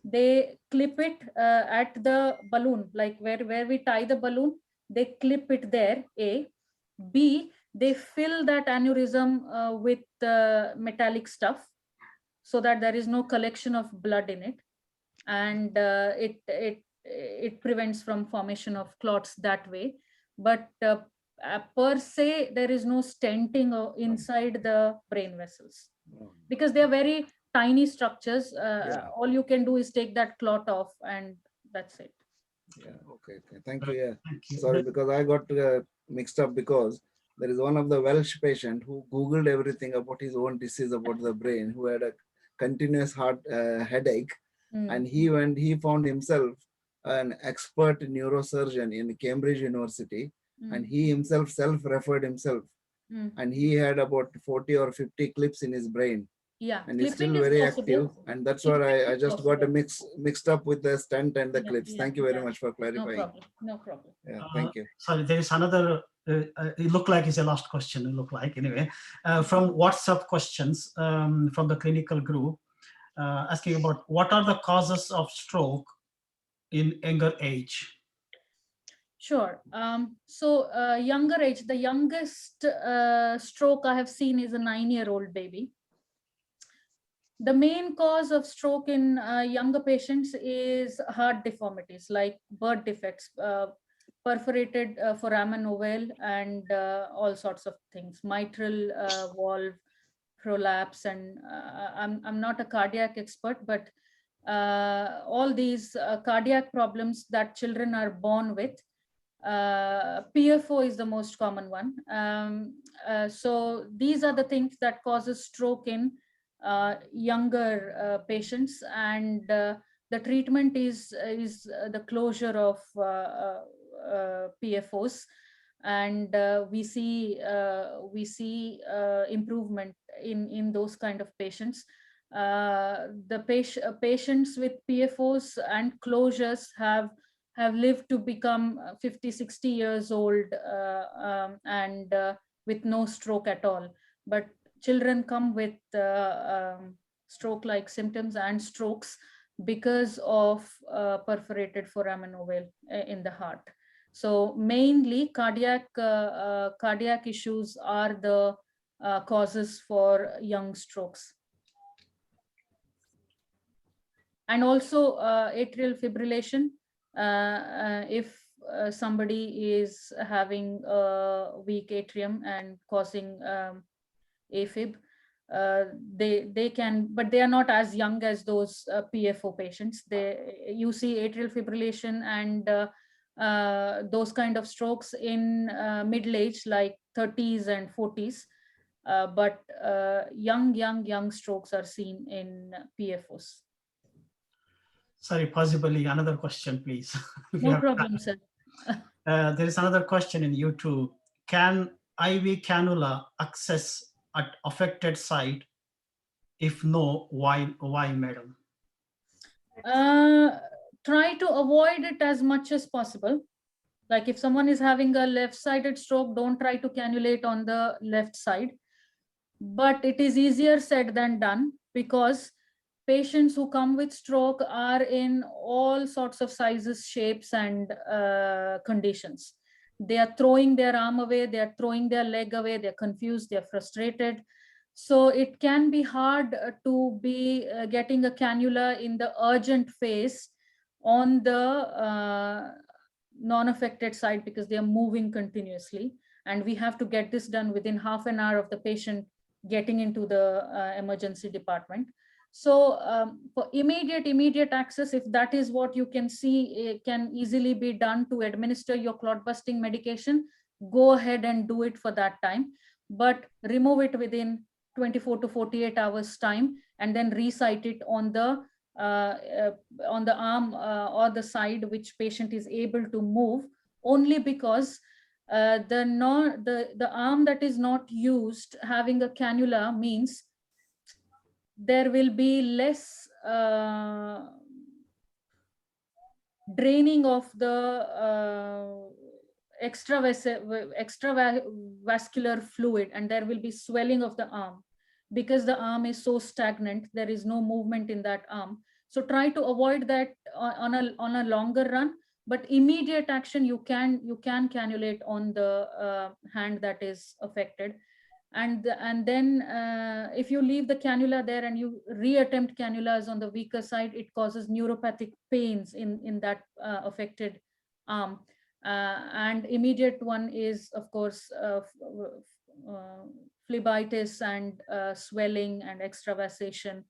they clip it at the balloon, like where we tie the balloon, they clip it there, A. B, they fill that aneurysm with metallic stuff so that there is no collection of blood in it. And it prevents from formation of clots that way. But per se, there is no stenting inside the brain vessels, because they are very tiny structures. Yeah. All you can do is take that clot off, and that's it. Yeah. Okay. Thank you. Yeah. Thank you. Sorry, because I got mixed up, because there is one of the Welsh patient who Googled everything about his own disease about the brain, who had a continuous heart headache. Mm. And he found himself an expert neurosurgeon in Cambridge University, and he himself self-referred himself, Mm. and he had about 40 or 50 clips in his brain, Yeah, and he's still clipping is very possible. active, and that's why Clipping I is just got possible. mixed up with the stent and the Yeah, clips. yeah, Thank you very yeah. much for No clarifying. problem. No problem. Yeah, thank you. Sorry, there is another, it looked like it's a last question, it looked like, anyway, from WhatsApp questions from the clinical group, asking about what are the causes of stroke in younger age? Sure. So younger age, the youngest stroke I have seen is a 9-year-old baby. The main cause of stroke in younger patients is heart deformities like birth defects, perforated foramen ovale, and all sorts of things, mitral valve prolapse. And I'm not a cardiac expert, but all these cardiac problems that children are born with. PFO is the most common one. So these are the things that causes stroke in younger patients, and the treatment is the closure of PFOs, and we see improvement in those kind of patients. The patients with PFOs and closures have lived to become 50-60 years old, and with no stroke at all. But children come with stroke-like symptoms and strokes because of perforated foramen ovale in the heart. So mainly cardiac issues are the causes for young strokes. And also atrial fibrillation if somebody is having a weak atrium and causing AFib, they can, but they are not as young as those PFO patients. You see atrial fibrillation and those kind of strokes in middle age, like 30s and 40s. But young strokes are seen in PFOs. Sorry, possibly another question, please. No problem, sir. There is another question in YouTube. Can IV cannula access at affected site? If no, why, madam? Try to avoid it as much as possible. Like if someone is having a left-sided stroke, don't try to cannulate on the left side. But it is easier said than done, because patients who come with stroke are in all sorts of sizes, shapes, and conditions. They are throwing their arm away, they are throwing their leg away, they're confused, they're frustrated. So it can be hard to be getting a cannula in the urgent phase on the non-affected side, because they are moving continuously. And we have to get this done within half an hour of the patient getting into the emergency department. So for immediate access, if that is what you can see, it can easily be done to administer your clot busting medication, go ahead and do it for that time, but remove it within 24 to 48 hours time, and then resite it on the arm or the side which patient is able to move, only because the arm that is not used having a cannula means there will be less draining of the extravascular fluid, and there will be swelling of the arm, because the arm is so stagnant, there is no movement in that arm. So try to avoid that on a longer run, but immediate action, you can cannulate on the hand that is affected. And then if you leave the cannula there and you reattempt cannulas on the weaker side, it causes neuropathic pains in that affected arm. And immediate one is, of course, phlebitis and swelling and extravasation.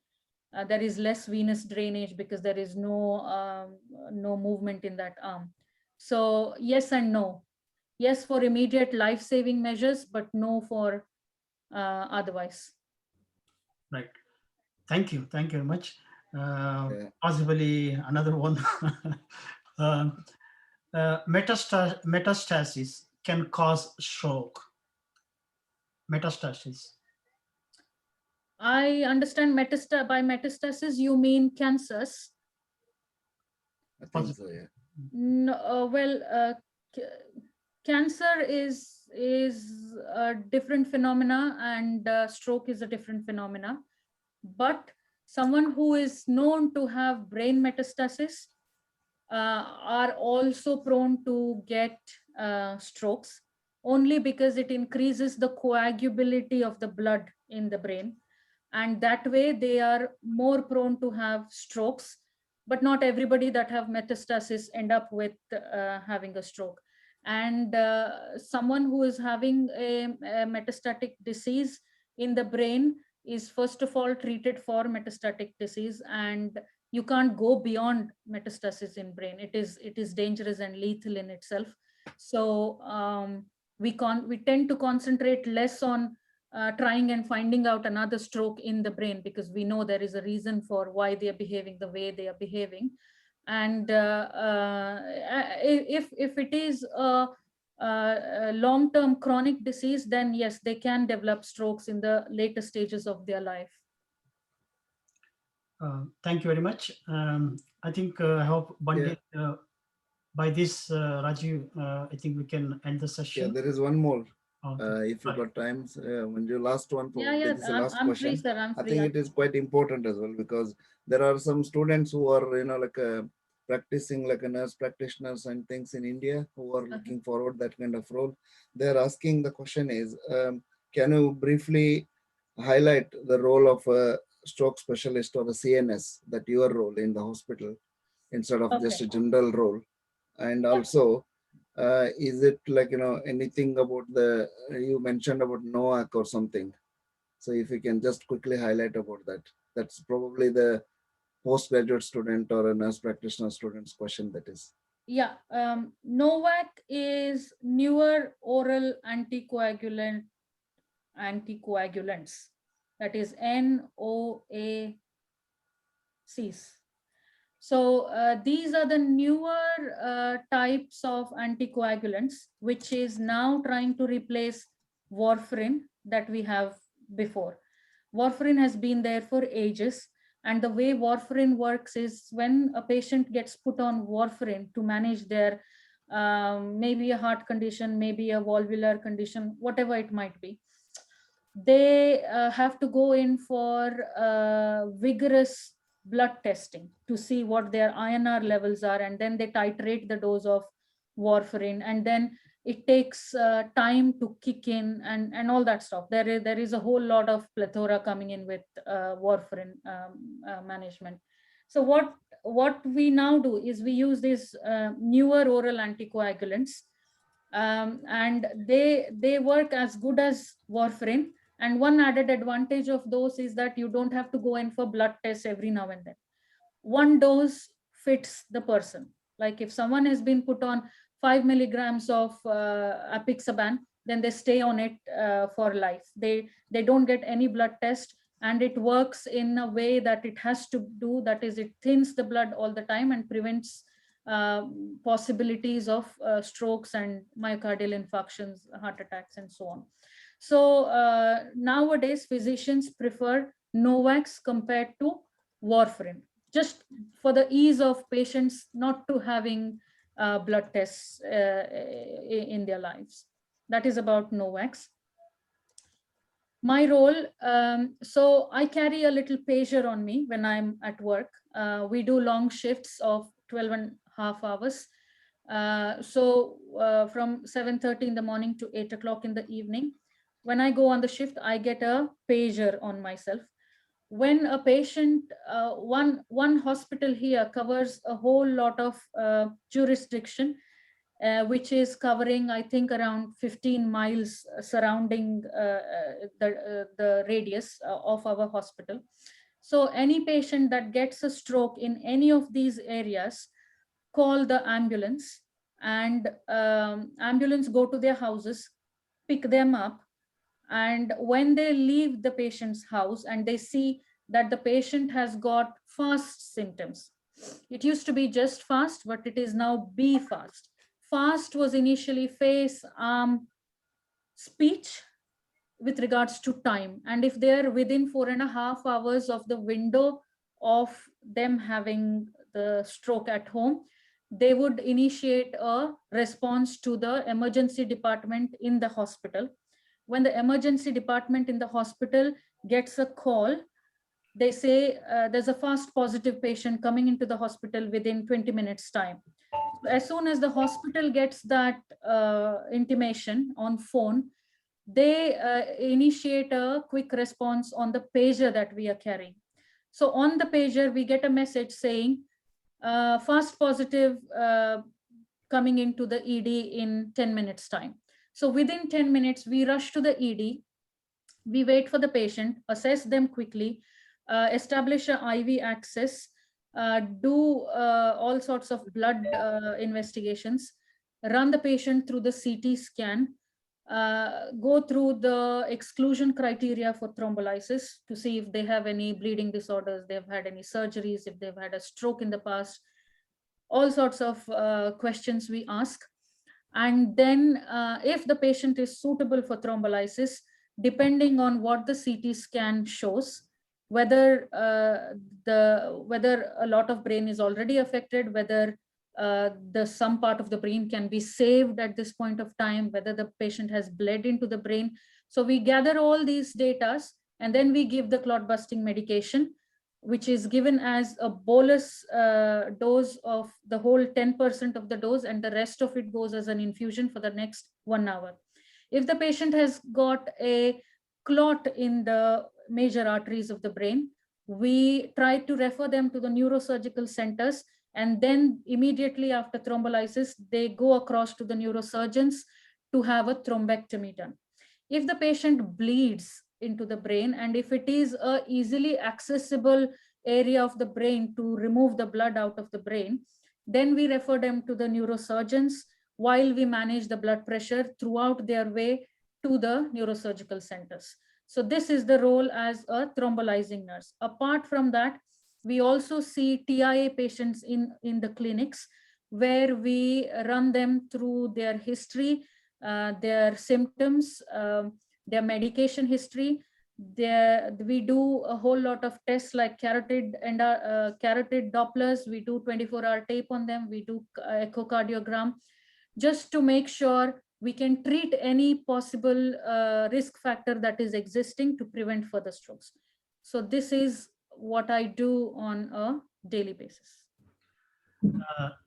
There is less venous drainage because there is no movement in that arm. So yes and no. Yes for immediate life-saving measures, but no for otherwise. Right. Thank you very much. Yeah. Possibly another one. Metastasis can cause stroke. Metastasis. I understand by metastasis you mean cancers. I think so, yeah. No, cancer is a different phenomena, and stroke is a different phenomena. But someone who is known to have brain metastasis are also prone to get strokes, only because it increases the coagulability of the blood in the brain. And that way they are more prone to have strokes. But not everybody that have metastasis end up with having a stroke. And someone who is having a metastatic disease in the brain is first of all treated for metastatic disease, and you can't go beyond metastasis in brain. It is dangerous and lethal in itself. So we tend to concentrate less on trying and finding out another stroke in the brain, because we know there is a reason for why they are behaving the way they are behaving. And if it is a long-term chronic disease, then yes, they can develop strokes in the later stages of their life. Thank you very much. I think I hope by this, Rajiv, I think we can end the session. Yeah, there is one more. Okay. If you got time, Manju, last one. Yeah, This is the last I'm question. free, sir. I'm free. I think it is quite important as well, because there are some students who are practicing like a nurse practitioners and things in India, who are looking forward that kind of role. They're asking, the question is, can you briefly highlight the role of a stroke specialist or a CNS, that your role in the hospital, instead of just a general role? And also, is it like, anything about you mentioned about NOAC or something. So if you can just quickly highlight about that. That's probably the postgraduate student or a nurse practitioner student's question, that is. Yeah, NOVAC is newer oral anticoagulants. That is NOACs. So these are the newer types of anticoagulants, which is now trying to replace warfarin that we have before. Warfarin has been there for ages. And the way warfarin works is when a patient gets put on warfarin to manage their maybe a heart condition, maybe a valvular condition, whatever it might be, they have to go in for vigorous blood testing to see what their INR levels are, and then they titrate the dose of warfarin, and then it takes time to kick in and all that stuff. There is a whole lot of plethora coming in with warfarin management. So what we now do is we use these newer oral anticoagulants, and they work as good as warfarin. And one added advantage of those is that you don't have to go in for blood tests every now and then. One dose fits the person. Like if someone has been put on 5 milligrams of apixaban, then they stay on it for life. They don't get any blood test, and it works in a way that it has to do. That is, it thins the blood all the time and prevents possibilities of strokes and myocardial infarctions, heart attacks, and so on. So nowadays, physicians prefer NOVAX compared to warfarin, just for the ease of patients not to having blood tests in their lives. That is about NOVAX. My role, so I carry a little pager on me when I'm at work. We do long shifts of 12 and a half hours. So from 7:30 in the morning to 8 o'clock in the evening. When I go on the shift, I get a pager on myself. When a patient, one hospital here covers a whole lot of jurisdiction, which is covering, I think, around 15 miles surrounding the radius of our hospital. So any patient that gets a stroke in any of these areas, call the ambulance, and ambulance go to their houses, pick them up. And when they leave the patient's house and they see that the patient has got fast symptoms, it used to be just fast, but it is now be fast. Fast was initially face, arm, speech with regards to time. And if they're within 4.5 hours of the window of them having the stroke at home, they would initiate a response to the emergency department in the hospital. When the emergency department in the hospital gets a call, they say there's a fast positive patient coming into the hospital within 20 minutes time. So as soon as the hospital gets that intimation on phone, they initiate a quick response on the pager that we are carrying. So on the pager, we get a message saying fast positive coming into the ED in 10 minutes time. So within 10 minutes, we rush to the ED, we wait for the patient, assess them quickly, establish an IV access, do all sorts of blood investigations, run the patient through the CT scan, go through the exclusion criteria for thrombolysis to see if they have any bleeding disorders, they've had any surgeries, if they've had a stroke in the past, all sorts of questions we ask. And then if the patient is suitable for thrombolysis, depending on what the CT scan shows, whether whether a lot of brain is already affected, whether some part of the brain can be saved at this point of time, whether the patient has bled into the brain. So we gather all these data, and then we give the clot busting medication, which is given as a bolus dose of the whole 10% of the dose, and the rest of it goes as an infusion for the next 1 hour. If the patient has got a clot in the major arteries of the brain, we try to refer them to the neurosurgical centers, And then immediately after thrombolysis, they go across to the neurosurgeons to have a thrombectomy done. If the patient bleeds into the brain, and if it is a easily accessible area of the brain to remove the blood out of the brain, then we refer them to the neurosurgeons while we manage the blood pressure throughout their way to the neurosurgical centers. So this is the role as a thrombolizing nurse. Apart from that, we also see TIA patients in the clinics, where we run them through their history, their symptoms, their medication history. We do a whole lot of tests like carotid and carotid Dopplers. We do 24-hour tape on them. We do echocardiogram, just to make sure we can treat any possible risk factor that is existing to prevent further strokes. So this is what I do on a daily basis.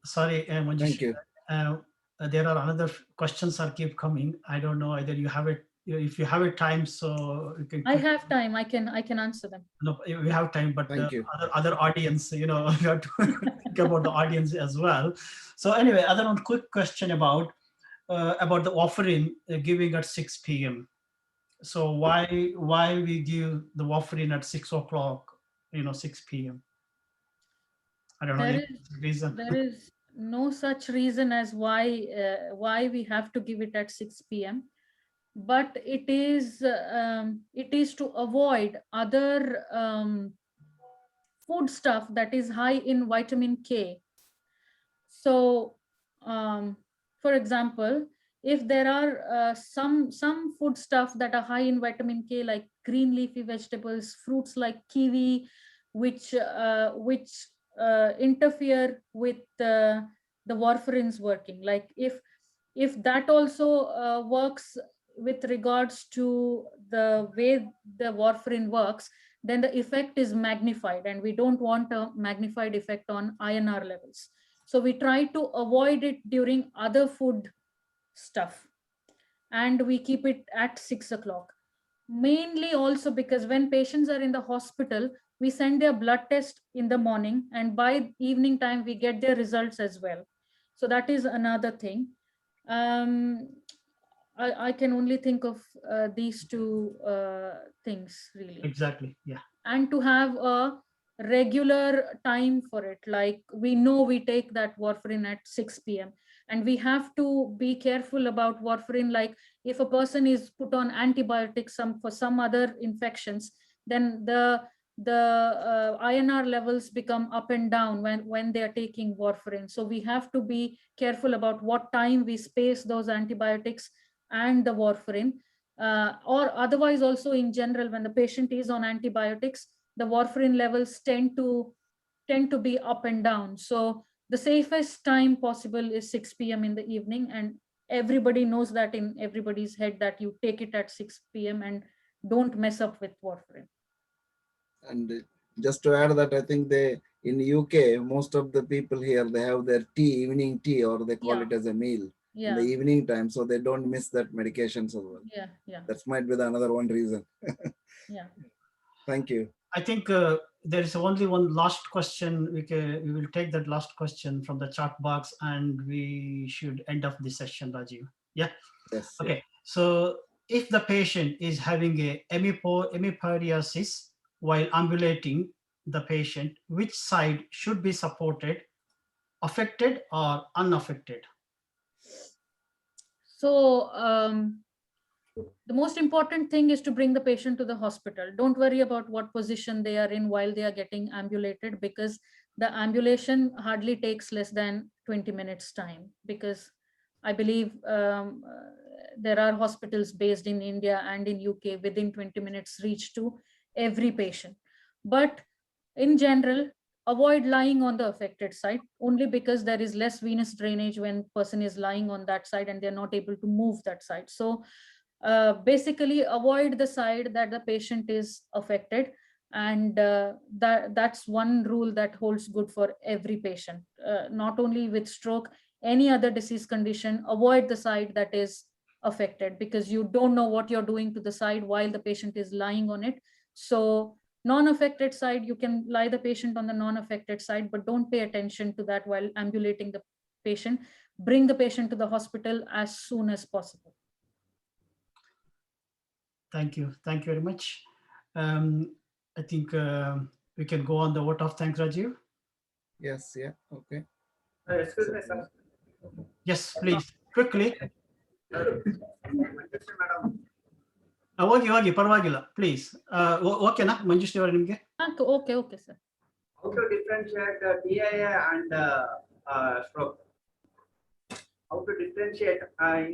Sorry, Manjushri. Thank you. There are another questions are keep coming. I don't know either you have it, if you have it time, so you can. I have time. I can answer them. No, we have time, but Thank you. other audience, you know, you have to think about the audience as well. So anyway, other one quick question about the warfarin giving at 6 p.m. So why we give the warfarin at 6 o'clock, 6 p.m. I don't know There any is- reason. There is no such reason as why we have to give it at 6 p.m. But it is to avoid other food stuff that is high in vitamin K. So, for example, if there are some food stuff that are high in vitamin K, like green leafy vegetables, fruits like kiwi, which interfere with the warfarin's working. Like if that also works with regards to the way the warfarin works, then the effect is magnified, and we don't want a magnified effect on INR levels. So we try to avoid it during other food stuff, and we keep it at 6 o'clock. Mainly also because when patients are in the hospital, we send their blood test in the morning, and by evening time we get their results as well. So that is another thing. I can only think of these two things really. Exactly. Yeah. And to have a regular time for it, like we know we take that warfarin at 6 p.m. and we have to be careful about warfarin. Like if a person is put on antibiotics for some other infections, then the INR levels become up and down when they are taking warfarin. So we have to be careful about what time we space those antibiotics and the warfarin. Or otherwise also in general, when the patient is on antibiotics, the warfarin levels tend to be up and down. So the safest time possible is 6 p.m. in the evening, and everybody knows that in everybody's head that you take it at 6 p.m. and don't mess up with warfarin. And just to add that, I think in UK, most of the people here, they have their evening tea, or they call it as a meal in the evening time, so they don't miss that medications as well. Yeah. That might be another one reason. Yeah. Thank you. I think there is only one last question. We will take that last question from the chat box, and we should end up the session, Rajiv. Yeah. Yes. Okay. So if the patient is having a hemiperiasis while ambulating the patient, which side should be supported, affected or unaffected? So the most important thing is to bring the patient to the hospital. Don't worry about what position they are in while they are getting ambulated, because the ambulation hardly takes less than 20 minutes time, because I believe there are hospitals based in India and in UK within 20 minutes reach to every patient. But in general, avoid lying on the affected side, only because there is less venous drainage when person is lying on that side and they're not able to move that side. So basically avoid the side that the patient is affected, and that's one rule that holds good for every patient, not only with stroke, any other disease condition. Avoid the side that is affected, because you don't know what you're doing to the side while the patient is lying on it. So Non-affected side, you can lie the patient on the non-affected side, but don't pay attention to that while ambulating the patient. Bring the patient to the hospital as soon as possible. Thank you. Thank you very much. I think we can go on the vote of thanks, Rajiv. Yes, yeah, okay. Excuse me, sir. Yes, please, quickly. Madam. ಹೋಗಿ ಪರವಾಗಿಲ್ಲ please ಓಕೆನಾ ಮಂಜುಶ್ರೀ ಅವರ ನಿಮಗೆ Okay, okay, sir. How to differentiate TIA and stroke? How to differentiate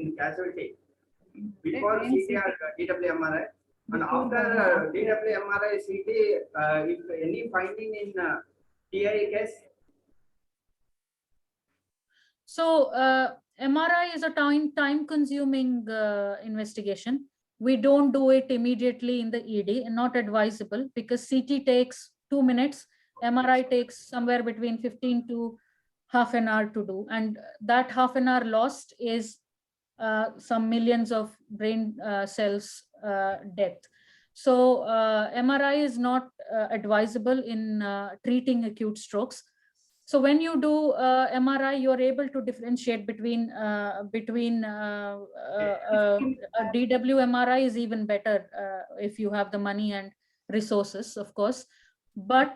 in casualty before CT or DWMRI, and after DWMRI CT, if any finding in TIA case? So MRI is a time consuming investigation. We don't do it immediately in the ED, and not advisable, because CT takes 2 minutes, MRI takes somewhere between 15 to half an hour to do, and that half an hour lost is some millions of brain cells death. So MRI is not advisable in treating acute strokes. So when you do MRI, you are able to differentiate between a DW MRI is even better if you have the money and resources, of course, but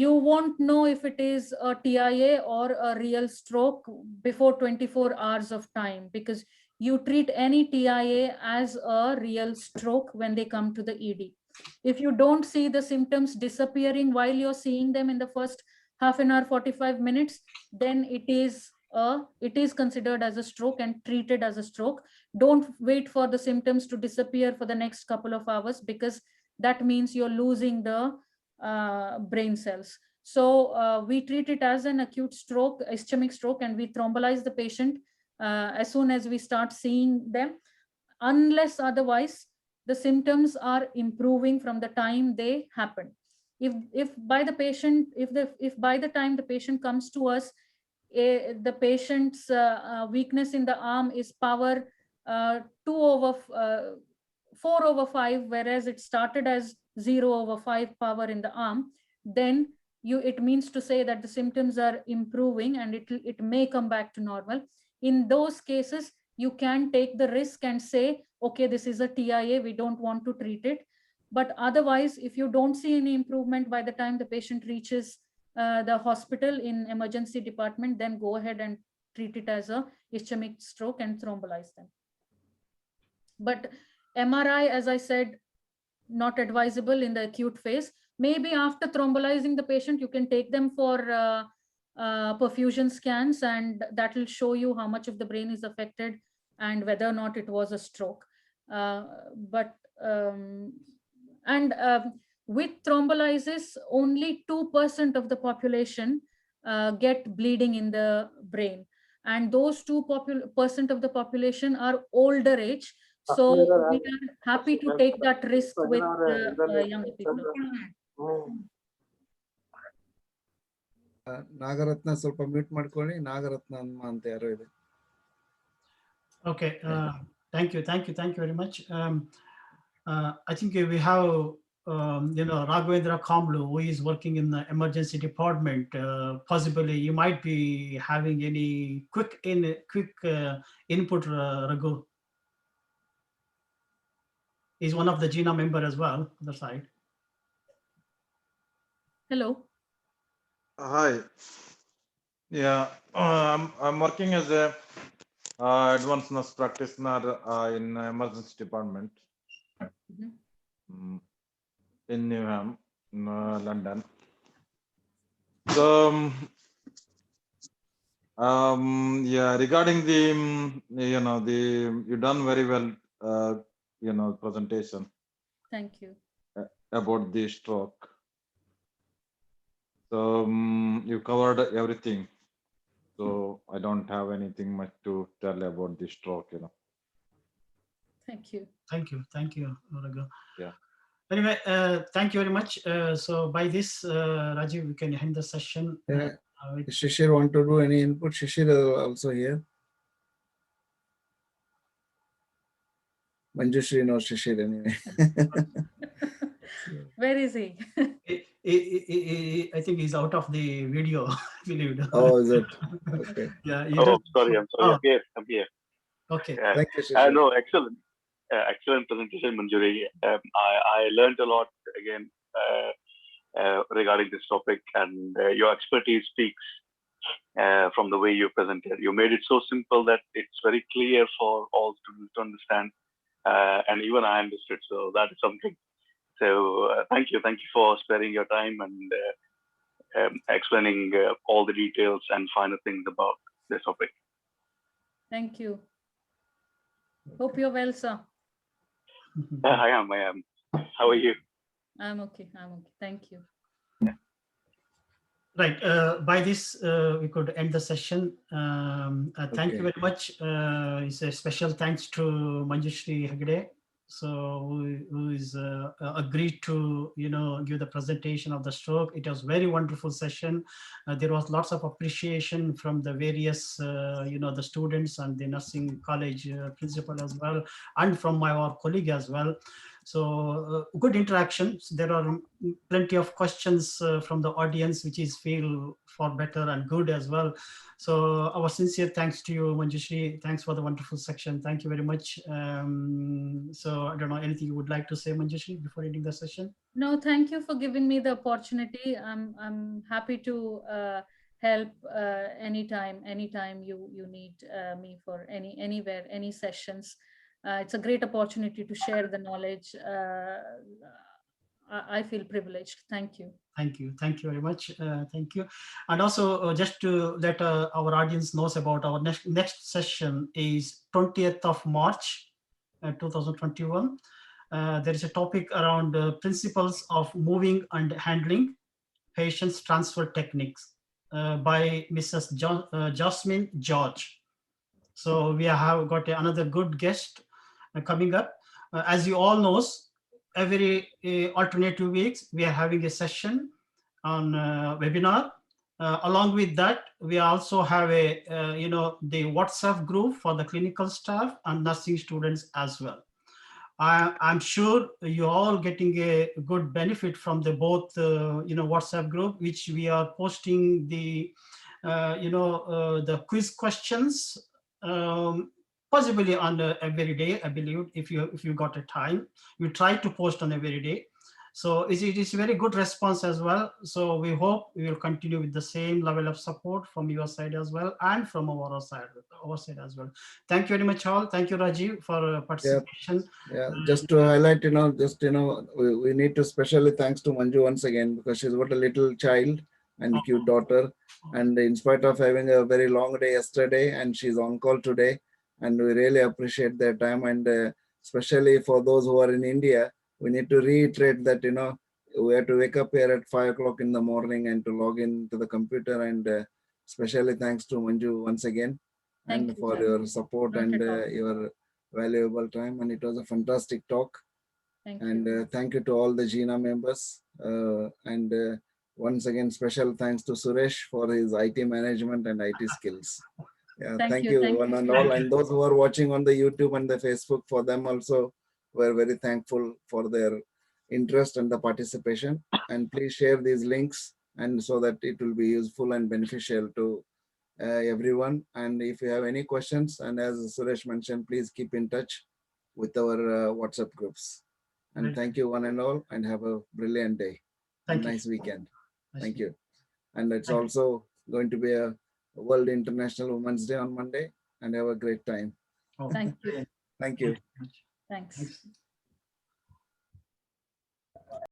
you won't know if it is a TIA or a real stroke before 24 hours of time, because you treat any TIA as a real stroke when they come to the ED. If you don't see the symptoms disappearing while you're seeing them in the first half an hour, 45 minutes, then it is considered as a stroke and treated as a stroke. Don't wait for the symptoms to disappear for the next couple of hours, because that means you're losing the brain cells. So we treat it as an acute stroke, ischemic stroke, and we thrombolize the patient as soon as we start seeing them, unless otherwise the symptoms are improving from the time they happen. If by the time the patient comes to us, the patient's weakness in the arm is power 4/5, whereas it started as 0/5 power in the arm, then it means to say that the symptoms are improving and it may come back to normal. In those cases, you can take the risk and say, okay, this is a TIA, we don't want to treat it. But otherwise, if you don't see any improvement by the time the patient reaches the hospital in emergency department, then go ahead and treat it as a ischemic stroke and thrombolize them. But MRI, as I said, not advisable in the acute phase. Maybe after thrombolizing the patient, you can take them for perfusion scans, and that will show you how much of the brain is affected and whether or not it was a stroke. With thrombolysis, only 2% of the population get bleeding in the brain, and those 2% of the population are older age. So we are happy to take that risk with younger people. Nagaratna ಸ್ವಲ್ಪ mute ಮಾಡ್ಕೊಳ್ಳಿ. ನಾಗರತ್ನ ಅಂತ ಯಾರೋ ಇದೆ. Okay, thank you very much. I think we have Raghavendra Kamlu, who is working in the emergency department. Possibly you might be having any quick input, Raghu. He's one of the GINA member as well, other side. Hello. Hi. Yeah, I'm working as a advanced nurse practitioner in emergency department in Newham, London. So, yeah, regarding the you done very well, presentation. Thank you. About the stroke. So you covered everything. So I don't have anything much to tell about the stroke, Thank you. Thank you, Raghu. Yeah. Anyway, thank you very much. So by this, Rajiv, we can end the session. Shishir want to do any input? Shishir also here. Manjushri knows Shishir anyway. Where is he? I think he's out of the video. Believe it or Oh, not. is it? Okay. Yeah. he Oh, does- sorry. I'm sorry. Oh, I'm here. I'm here. okay. Thank you, Shishir. No, excellent. Excellent presentation, Manjuri. I learned a lot again regarding this topic, and your expertise speaks from the way you presented. You made it so simple that it's very clear for all students to understand, and even I understood. So that is something. So thank you for sparing your time and explaining all the details and finer things about this topic. Thank you. Hope you're well, sir. I am. How are you? I'm okay. I'm okay. Thank you. Right. By this, we could end the session. Thank you Okay. very much. It's a special thanks to Manjushri Hegde, who is agreed to give the presentation of the stroke. It was very wonderful session. There was lots of appreciation from the various the students and the nursing college principal as well, and from our colleague as well. So good interactions. There are plenty of questions from the audience, which is feel for better and good as well. So our sincere thanks to you, Manjushri. Thanks for the wonderful section. Thank you very much. So I don't know, anything you would like to say, Manjushri, before ending the session? No, thank you for giving me the opportunity. I'm happy to help anytime you need me for anywhere, any sessions. It's a great opportunity to share the knowledge. I feel privileged. Thank you. Thank you. Thank you very much. Thank you. And also just to let our audience knows about our next session is 20th of March, 2021. There is a topic around principles of moving and handling patients transfer techniques by Mrs. Jasmine George. So we have got another good guest coming up. As you all knows, every alternate 2 weeks, we are having a session on webinar. Along with that, we also have a, the WhatsApp group for the clinical staff and nursing students as well. I'm sure you're all getting a good benefit from the both, WhatsApp group, which we are posting the, the quiz questions, possibly on every day, I believe, if you got a time. We try to post on every day. So it is a very good response as well. So we hope we will continue with the same level of support from your side as well, and from our side as well. Thank you very much, all. Thank you, Rajiv, for participation. Yeah, just to highlight, we need to specially thanks to Manju once again, because she's got a little child and cute daughter. And in spite of having a very long day yesterday, and she's on call today, and we really appreciate their time. And especially for those who are in India, we need to reiterate that, we have to wake up here at 5 o'clock in the morning and to log into the computer. And especially thanks to Manju once again, Thank and you, for sir. your support Not and at all. your valuable time. And it was a fantastic talk. Thank you. And thank you to all the GINA members. And once again, special thanks to Suresh for his IT management and IT skills. Yeah, Thank thank you. you, Thank one you, and Suresh. all. And those who are watching on the YouTube and the Facebook, for them also, we're very thankful for their interest and the participation. And please share these links, and so that it will be useful and beneficial to everyone. And if you have any questions, and as Suresh mentioned, please keep in touch with our WhatsApp groups. And thank you, one and all, and have a brilliant day. Thank and you. nice weekend. Nice Thank weekend. you. And it's Thank you. also going to be a World International Women's Day on Monday, and have a great time. Oh, Thank you. Thank you. Thank you very much. Thanks. Thanks.